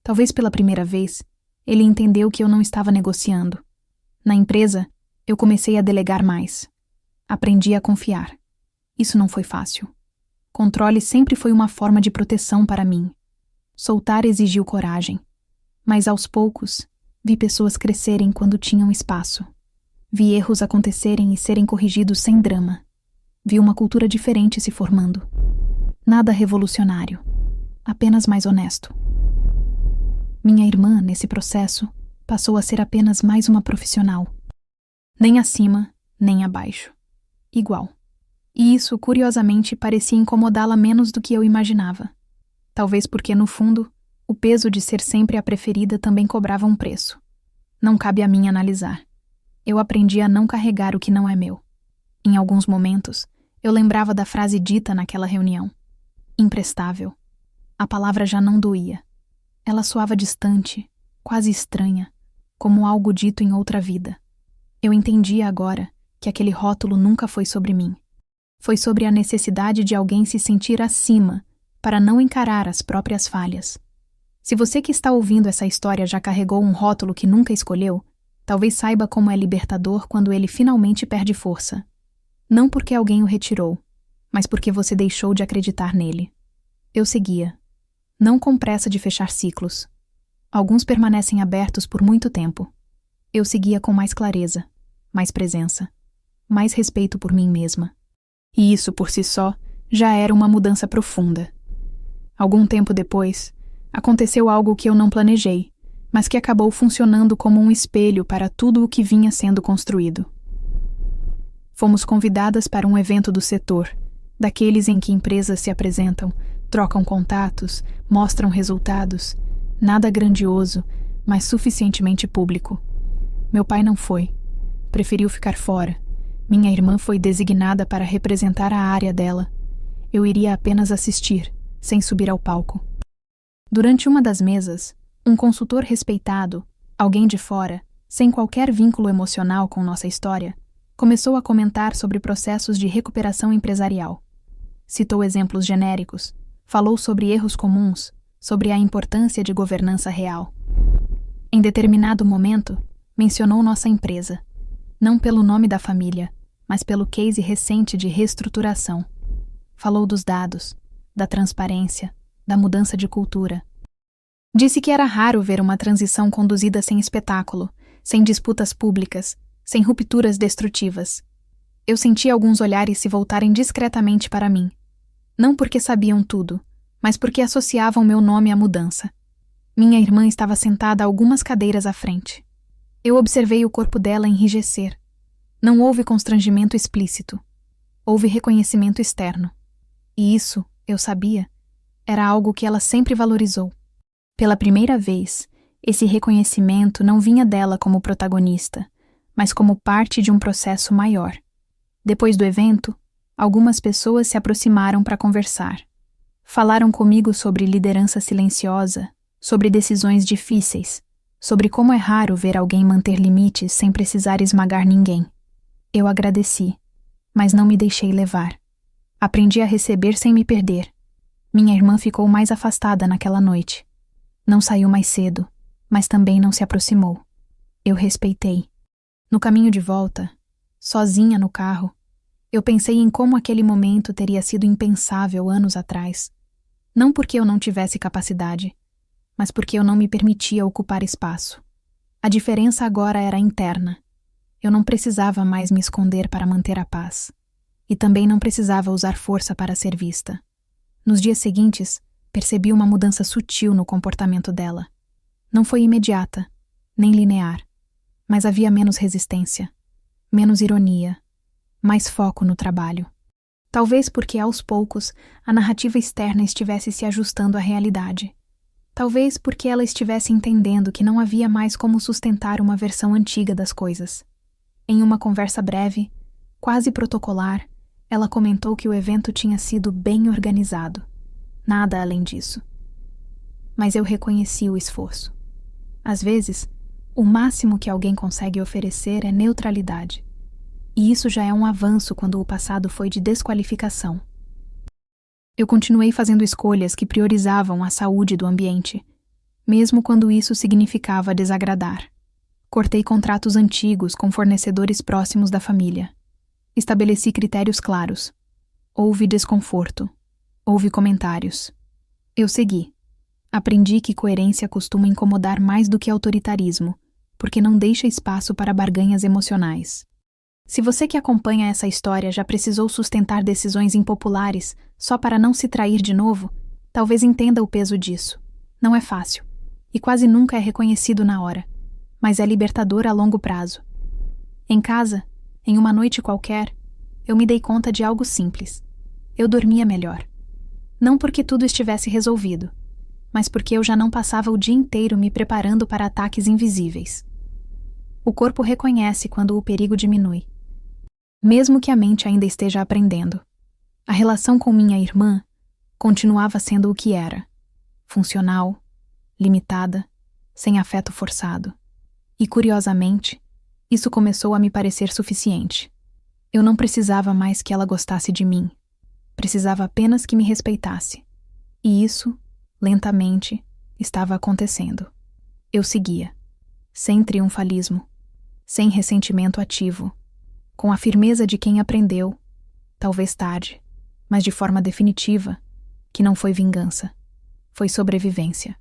Talvez pela primeira vez, ele entendeu que eu não estava negociando. Na empresa, eu comecei a delegar mais. Aprendi a confiar. Isso não foi fácil. Controle sempre foi uma forma de proteção para mim. Soltar exigiu coragem. Mas aos poucos, vi pessoas crescerem quando tinham espaço. Vi erros acontecerem e serem corrigidos sem drama. Vi uma cultura diferente se formando. Nada revolucionário, apenas mais honesto. Minha irmã, nesse processo, passou a ser apenas mais uma profissional. Nem acima, nem abaixo. Igual. E isso, curiosamente, parecia incomodá-la menos do que eu imaginava. Talvez porque, no fundo, o peso de ser sempre a preferida também cobrava um preço. Não cabe a mim analisar. Eu aprendi a não carregar o que não é meu. Em alguns momentos, eu lembrava da frase dita naquela reunião. Imprestável. A palavra já não doía. Ela soava distante, quase estranha, como algo dito em outra vida. Eu entendia agora que aquele rótulo nunca foi sobre mim. Foi sobre a necessidade de alguém se sentir acima para não encarar as próprias falhas. Se você que está ouvindo essa história já carregou um rótulo que nunca escolheu, talvez saiba como é libertador quando ele finalmente perde força. Não porque alguém o retirou, mas porque você deixou de acreditar nele. Eu seguia. Não com pressa de fechar ciclos. Alguns permanecem abertos por muito tempo. Eu seguia com mais clareza, mais presença, mais respeito por mim mesma. E isso, por si só, já era uma mudança profunda. Algum tempo depois, aconteceu algo que eu não planejei, mas que acabou funcionando como um espelho para tudo o que vinha sendo construído. Fomos convidadas para um evento do setor, daqueles em que empresas se apresentam, trocam contatos, mostram resultados. Nada grandioso, mas suficientemente público. Meu pai não foi. Preferiu ficar fora. Minha irmã foi designada para representar a área dela. Eu iria apenas assistir, sem subir ao palco. Durante uma das mesas, um consultor respeitado, alguém de fora, sem qualquer vínculo emocional com nossa história, começou a comentar sobre processos de recuperação empresarial. Citou exemplos genéricos, falou sobre erros comuns, sobre a importância de governança real. Em determinado momento, mencionou nossa empresa, não pelo nome da família, mas pelo case recente de reestruturação. Falou dos dados, da transparência, da mudança de cultura. Disse que era raro ver uma transição conduzida sem espetáculo, sem disputas públicas, sem rupturas destrutivas. Eu senti alguns olhares se voltarem discretamente para mim. Não porque sabiam tudo, mas porque associavam meu nome à mudança. Minha irmã estava sentada a algumas cadeiras à frente. Eu observei o corpo dela enrijecer. Não houve constrangimento explícito. Houve reconhecimento externo. E isso, eu sabia, era algo que ela sempre valorizou. Pela primeira vez, esse reconhecimento não vinha dela como protagonista, mas como parte de um processo maior. Depois do evento, algumas pessoas se aproximaram para conversar. Falaram comigo sobre liderança silenciosa, sobre decisões difíceis, sobre como é raro ver alguém manter limites sem precisar esmagar ninguém. Eu agradeci. Mas não me deixei levar. Aprendi a receber sem me perder. Minha irmã ficou mais afastada naquela noite. Não saiu mais cedo, mas também não se aproximou. Eu respeitei. No caminho de volta, sozinha no carro, eu pensei em como aquele momento teria sido impensável anos atrás. Não porque eu não tivesse capacidade, mas porque eu não me permitia ocupar espaço. A diferença agora era interna. Eu não precisava mais me esconder para manter a paz. E também não precisava usar força para ser vista. Nos dias seguintes, percebi uma mudança sutil no comportamento dela. Não foi imediata, nem linear, mas havia menos resistência, menos ironia, mais foco no trabalho. Talvez porque, aos poucos, a narrativa externa estivesse se ajustando à realidade. Talvez porque ela estivesse entendendo que não havia mais como sustentar uma versão antiga das coisas. Em uma conversa breve, quase protocolar, ela comentou que o evento tinha sido bem organizado. Nada além disso. Mas eu reconheci o esforço. Às vezes, o máximo que alguém consegue oferecer é neutralidade. E isso já é um avanço quando o passado foi de desqualificação. Eu continuei fazendo escolhas que priorizavam a saúde do ambiente, mesmo quando isso significava desagradar. Cortei contratos antigos com fornecedores próximos da família. Estabeleci critérios claros. Houve desconforto. Houve comentários. Eu segui. Aprendi que coerência costuma incomodar mais do que autoritarismo, porque não deixa espaço para barganhas emocionais. Se você que acompanha essa história já precisou sustentar decisões impopulares só para não se trair de novo, talvez entenda o peso disso. Não é fácil, e quase nunca é reconhecido na hora, mas é libertador a longo prazo. Em casa, em uma noite qualquer, eu me dei conta de algo simples. Eu dormia melhor. Não porque tudo estivesse resolvido, mas porque eu já não passava o dia inteiro me preparando para ataques invisíveis. O corpo reconhece quando o perigo diminui. Mesmo que a mente ainda esteja aprendendo. A relação com minha irmã continuava sendo o que era: funcional, limitada, sem afeto forçado. E, curiosamente, isso começou a me parecer suficiente. Eu não precisava mais que ela gostasse de mim. Precisava apenas que me respeitasse. E isso, lentamente, estava acontecendo. Eu seguia, sem triunfalismo, sem ressentimento ativo, com a firmeza de quem aprendeu, talvez tarde, mas de forma definitiva, que não foi vingança, foi sobrevivência.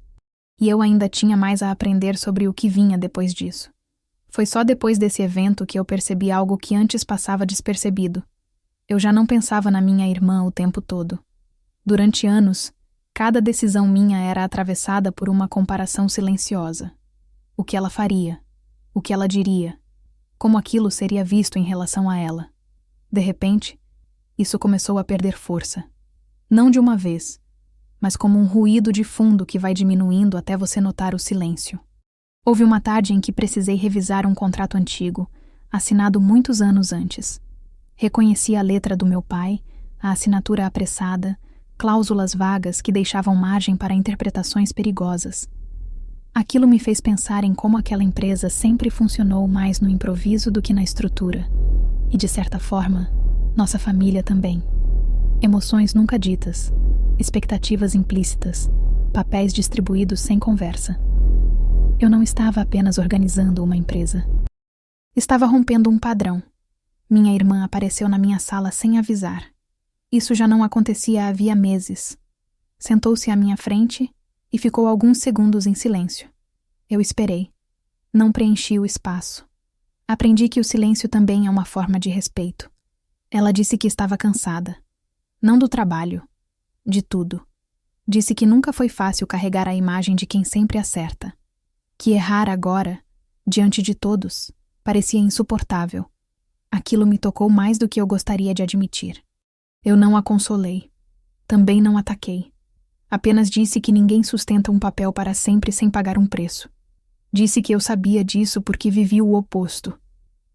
E eu ainda tinha mais a aprender sobre o que vinha depois disso. Foi só depois desse evento que eu percebi algo que antes passava despercebido. Eu já não pensava na minha irmã o tempo todo. Durante anos, cada decisão minha era atravessada por uma comparação silenciosa. O que ela faria? O que ela diria? Como aquilo seria visto em relação a ela? De repente, isso começou a perder força. Não de uma vez, mas como um ruído de fundo que vai diminuindo até você notar o silêncio. Houve uma tarde em que precisei revisar um contrato antigo, assinado muitos anos antes. Reconheci a letra do meu pai, a assinatura apressada, cláusulas vagas que deixavam margem para interpretações perigosas. Aquilo me fez pensar em como aquela empresa sempre funcionou mais no improviso do que na estrutura. E, de certa forma, nossa família também. Emoções nunca ditas, expectativas implícitas, papéis distribuídos sem conversa. Eu não estava apenas organizando uma empresa. Estava rompendo um padrão. Minha irmã apareceu na minha sala sem avisar. Isso já não acontecia havia meses. Sentou-se à minha frente e ficou alguns segundos em silêncio. Eu esperei. Não preenchi o espaço. Aprendi que o silêncio também é uma forma de respeito. Ela disse que estava cansada. Não do trabalho. De tudo. Disse que nunca foi fácil carregar a imagem de quem sempre acerta. Que errar agora, diante de todos, parecia insuportável. Aquilo me tocou mais do que eu gostaria de admitir. Eu não a consolei. Também não ataquei. Apenas disse que ninguém sustenta um papel para sempre sem pagar um preço. Disse que eu sabia disso porque vivi o oposto.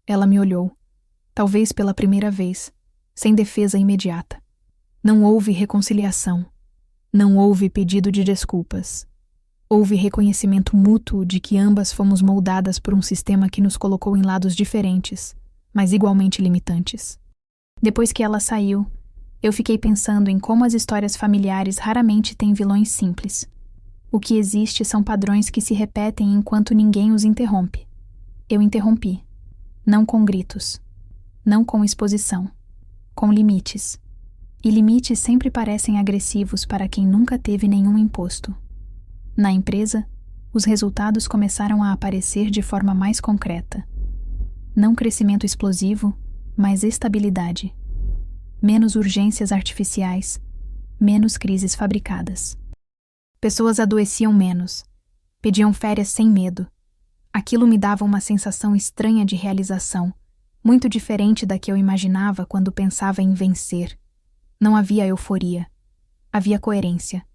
Ela me olhou, talvez pela primeira vez, sem defesa imediata. Não houve reconciliação. Não houve pedido de desculpas. Houve reconhecimento mútuo de que ambas fomos moldadas por um sistema que nos colocou em lados diferentes, mas igualmente limitantes. Depois que ela saiu, eu fiquei pensando em como as histórias familiares raramente têm vilões simples. O que existe são padrões que se repetem enquanto ninguém os interrompe. Eu interrompi. Não com gritos. Não com exposição. Com limites. E limites sempre parecem agressivos para quem nunca teve nenhum imposto. Na empresa, os resultados começaram a aparecer de forma mais concreta. Não crescimento explosivo, mas estabilidade. Menos urgências artificiais, menos crises fabricadas. Pessoas adoeciam menos, pediam férias sem medo. Aquilo me dava uma sensação estranha de realização, muito diferente da que eu imaginava quando pensava em vencer. Não havia euforia. Havia coerência.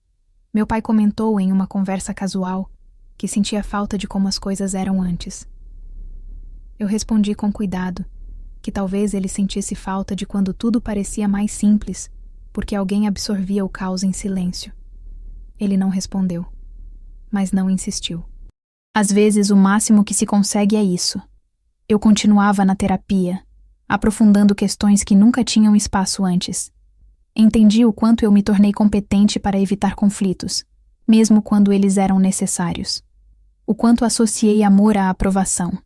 Meu pai comentou em uma conversa casual que sentia falta de como as coisas eram antes. Eu respondi com cuidado que talvez ele sentisse falta de quando tudo parecia mais simples, porque alguém absorvia o caos em silêncio. Ele não respondeu, mas não insistiu. Às vezes, o máximo que se consegue é isso. Eu continuava na terapia, aprofundando questões que nunca tinham espaço antes. Entendi o quanto eu me tornei competente para evitar conflitos, mesmo quando eles eram necessários. O quanto associei amor à aprovação.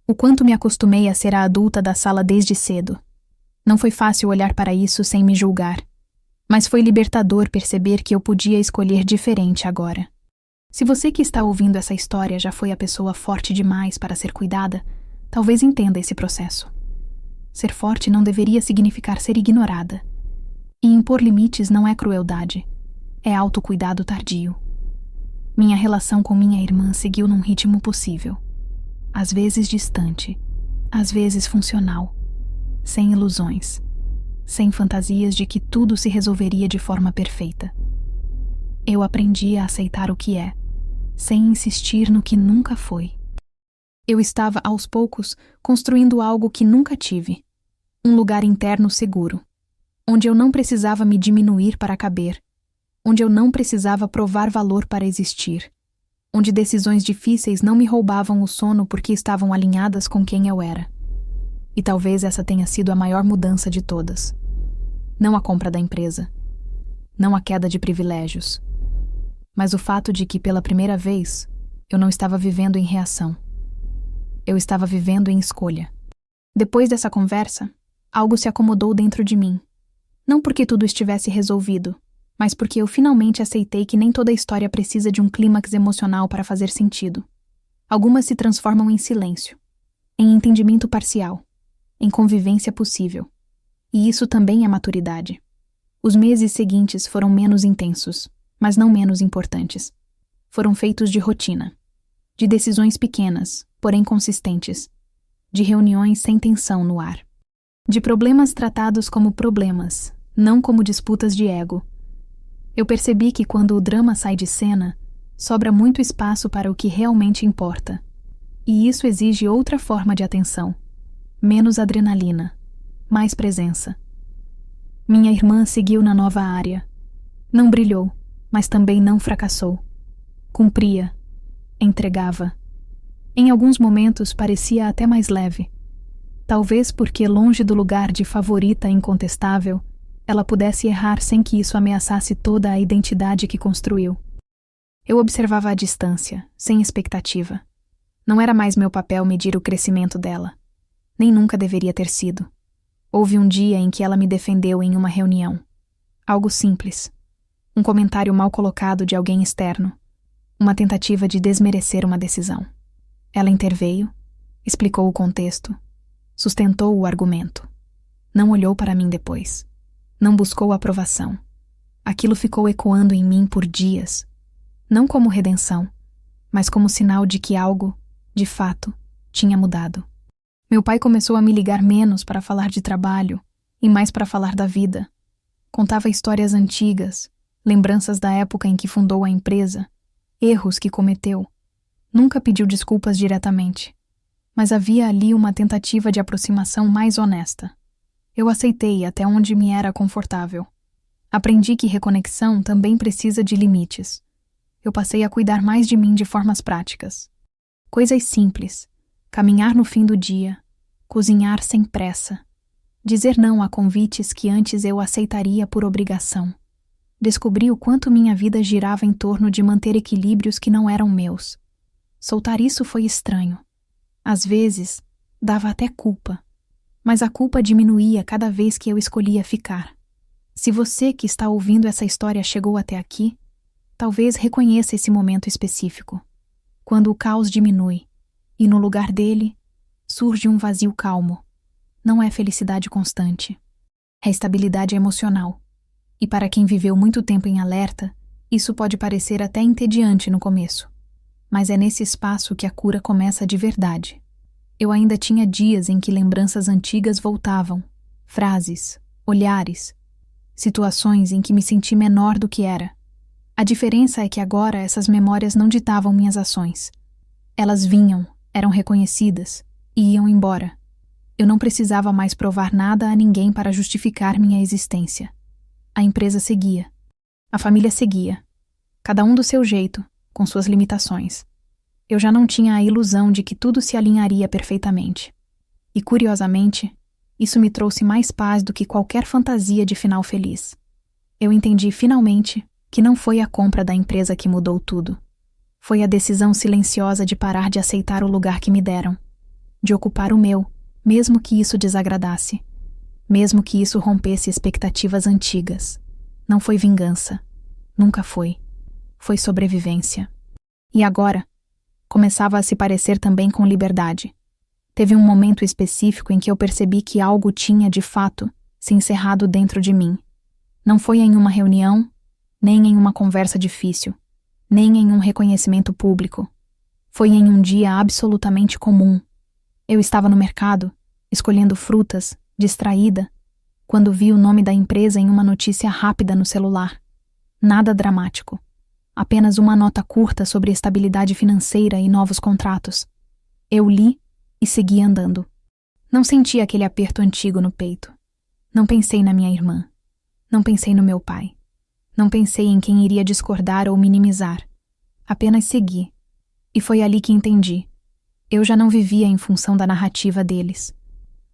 O quanto me acostumei a ser a adulta da sala desde cedo. Não foi fácil olhar para isso sem me julgar, mas foi libertador perceber que eu podia escolher diferente agora. Se você que está ouvindo essa história já foi a pessoa forte demais para ser cuidada, talvez entenda esse processo. Ser forte não deveria significar ser ignorada. E impor limites não é crueldade, é autocuidado tardio. Minha relação com minha irmã seguiu num ritmo possível. Às vezes distante, às vezes funcional, sem ilusões, sem fantasias de que tudo se resolveria de forma perfeita. Eu aprendi a aceitar o que é, sem insistir no que nunca foi. Eu estava, aos poucos, construindo algo que nunca tive, um lugar interno seguro, onde eu não precisava me diminuir para caber, onde eu não precisava provar valor para existir, onde decisões difíceis não me roubavam o sono porque estavam alinhadas com quem eu era. E talvez essa tenha sido a maior mudança de todas. Não a compra da empresa, não a queda de privilégios, mas o fato de que, pela primeira vez, eu não estava vivendo em reação. Eu estava vivendo em escolha. Depois dessa conversa, algo se acomodou dentro de mim. Não porque tudo estivesse resolvido, mas porque eu finalmente aceitei que nem toda história precisa de um clímax emocional para fazer sentido. Algumas se transformam em silêncio, em entendimento parcial, em convivência possível. E isso também é maturidade. Os meses seguintes foram menos intensos, mas não menos importantes. Foram feitos de rotina, de decisões pequenas, porém consistentes, de reuniões sem tensão no ar, de problemas tratados como problemas, não como disputas de ego. Eu percebi que quando o drama sai de cena, sobra muito espaço para o que realmente importa. E isso exige outra forma de atenção. Menos adrenalina, mais presença. Minha irmã seguiu na nova área. Não brilhou, mas também não fracassou. Cumpria, entregava. Em alguns momentos parecia até mais leve. Talvez porque, longe do lugar de favorita incontestável, ela pudesse errar sem que isso ameaçasse toda a identidade que construiu. Eu observava à distância, sem expectativa. Não era mais meu papel medir o crescimento dela. Nem nunca deveria ter sido. Houve um dia em que ela me defendeu em uma reunião. Algo simples. Um comentário mal colocado de alguém externo. Uma tentativa de desmerecer uma decisão. Ela interveio, explicou o contexto, sustentou o argumento. Não olhou para mim depois. Não buscou aprovação. Aquilo ficou ecoando em mim por dias. Não como redenção, mas como sinal de que algo, de fato, tinha mudado. Meu pai começou a me ligar menos para falar de trabalho e mais para falar da vida. Contava histórias antigas, lembranças da época em que fundou a empresa, erros que cometeu. Nunca pediu desculpas diretamente, mas havia ali uma tentativa de aproximação mais honesta. Eu aceitei até onde me era confortável. Aprendi que reconexão também precisa de limites. Eu passei a cuidar mais de mim de formas práticas. Coisas simples. Caminhar no fim do dia. Cozinhar sem pressa. Dizer não a convites que antes eu aceitaria por obrigação. Descobri o quanto minha vida girava em torno de manter equilíbrios que não eram meus. Soltar isso foi estranho. Às vezes, dava até culpa. Mas a culpa diminuía cada vez que eu escolhia ficar. Se você que está ouvindo essa história chegou até aqui, talvez reconheça esse momento específico. Quando o caos diminui, e no lugar dele, surge um vazio calmo. Não é felicidade constante. É estabilidade emocional. E para quem viveu muito tempo em alerta, isso pode parecer até entediante no começo. Mas é nesse espaço que a cura começa de verdade. Eu ainda tinha dias em que lembranças antigas voltavam, frases, olhares, situações em que me senti menor do que era. A diferença é que agora essas memórias não ditavam minhas ações. Elas vinham, eram reconhecidas e iam embora. Eu não precisava mais provar nada a ninguém para justificar minha existência. A empresa seguia. A família seguia. Cada um do seu jeito, com suas limitações. Eu já não tinha a ilusão de que tudo se alinharia perfeitamente. E, curiosamente, isso me trouxe mais paz do que qualquer fantasia de final feliz. Eu entendi finalmente que não foi a compra da empresa que mudou tudo. Foi a decisão silenciosa de parar de aceitar o lugar que me deram, de ocupar o meu, mesmo que isso desagradasse, mesmo que isso rompesse expectativas antigas. Não foi vingança. Nunca foi. Foi sobrevivência. E agora, começava a se parecer também com liberdade. Teve um momento específico em que eu percebi que algo tinha, de fato, se encerrado dentro de mim. Não foi em uma reunião, nem em uma conversa difícil, nem em um reconhecimento público. Foi em um dia absolutamente comum. Eu estava no mercado, escolhendo frutas, distraída, quando vi o nome da empresa em uma notícia rápida no celular. Nada dramático. Apenas uma nota curta sobre estabilidade financeira e novos contratos. Eu li e segui andando. Não senti aquele aperto antigo no peito. Não pensei na minha irmã. Não pensei no meu pai. Não pensei em quem iria discordar ou minimizar. Apenas segui. E foi ali que entendi. Eu já não vivia em função da narrativa deles.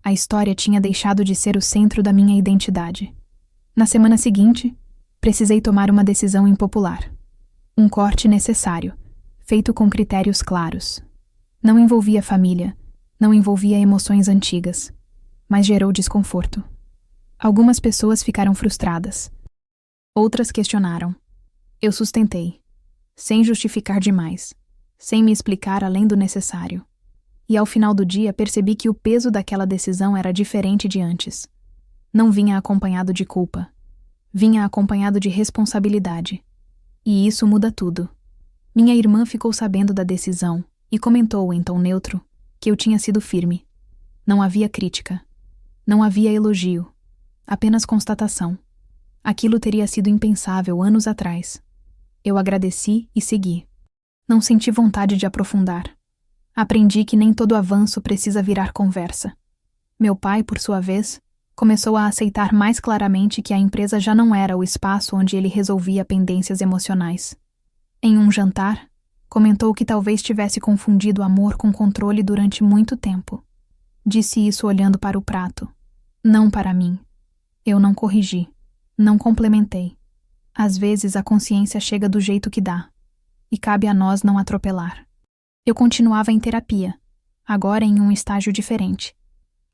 A história tinha deixado de ser o centro da minha identidade. Na semana seguinte, precisei tomar uma decisão impopular. Um corte necessário, feito com critérios claros. Não envolvia família, não envolvia emoções antigas, mas gerou desconforto. Algumas pessoas ficaram frustradas. Outras questionaram. Eu sustentei, sem justificar demais, sem me explicar além do necessário. E ao final do dia percebi que o peso daquela decisão era diferente de antes. Não vinha acompanhado de culpa. Vinha acompanhado de responsabilidade. E isso muda tudo. Minha irmã ficou sabendo da decisão e comentou em tom neutro que eu tinha sido firme. Não havia crítica. Não havia elogio. Apenas constatação. Aquilo teria sido impensável anos atrás. Eu agradeci e segui. Não senti vontade de aprofundar. Aprendi que nem todo avanço precisa virar conversa. Meu pai, por sua vez, começou a aceitar mais claramente que a empresa já não era o espaço onde ele resolvia pendências emocionais. Em um jantar, comentou que talvez tivesse confundido amor com controle durante muito tempo. Disse isso olhando para o prato, não para mim. Eu não corrigi, não complementei. Às vezes a consciência chega do jeito que dá, e cabe a nós não atropelar. Eu continuava em terapia, agora em um estágio diferente.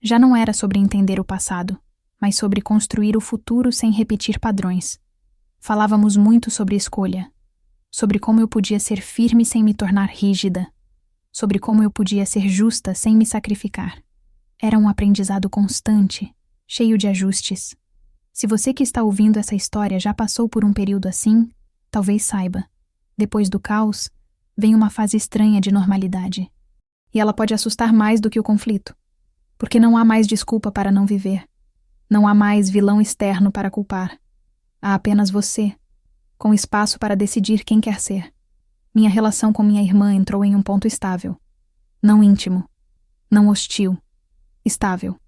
Já não era sobre entender o passado, mas sobre construir o futuro sem repetir padrões. Falávamos muito sobre escolha, sobre como eu podia ser firme sem me tornar rígida, sobre como eu podia ser justa sem me sacrificar. Era um aprendizado constante, cheio de ajustes. Se você que está ouvindo essa história já passou por um período assim, talvez saiba. Depois do caos, vem uma fase estranha de normalidade. E ela pode assustar mais do que o conflito. Porque não há mais desculpa para não viver. Não há mais vilão externo para culpar. Há apenas você, com espaço para decidir quem quer ser. Minha relação com minha irmã entrou em um ponto estável. Não íntimo. Não hostil. Estável.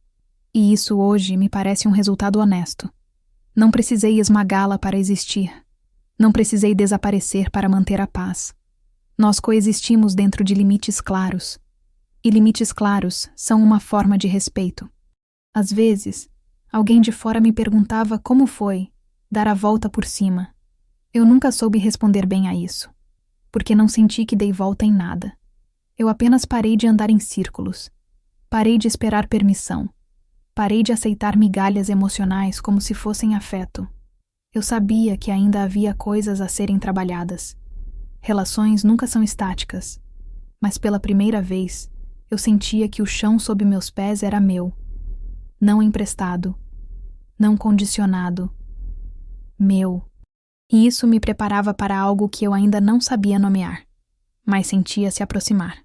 E isso hoje me parece um resultado honesto. Não precisei esmagá-la para existir. Não precisei desaparecer para manter a paz. Nós coexistimos dentro de limites claros. E limites claros são uma forma de respeito. Às vezes, Alguém de fora me perguntava como foi dar a volta por cima. Eu nunca soube responder bem a isso, porque não senti que dei volta em nada. Eu apenas parei de andar em círculos. Parei de esperar permissão. Parei de aceitar migalhas emocionais como se fossem afeto. Eu sabia que ainda havia coisas a serem trabalhadas. Relações nunca são estáticas, mas pela primeira vez eu sentia que o chão sob meus pés era meu. Não emprestado, não condicionado, meu. E isso me preparava para algo que eu ainda não sabia nomear, mas sentia se aproximar.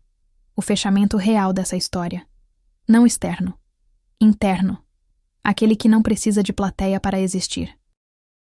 O fechamento real dessa história. Não externo, interno. Aquele que não precisa de plateia para existir.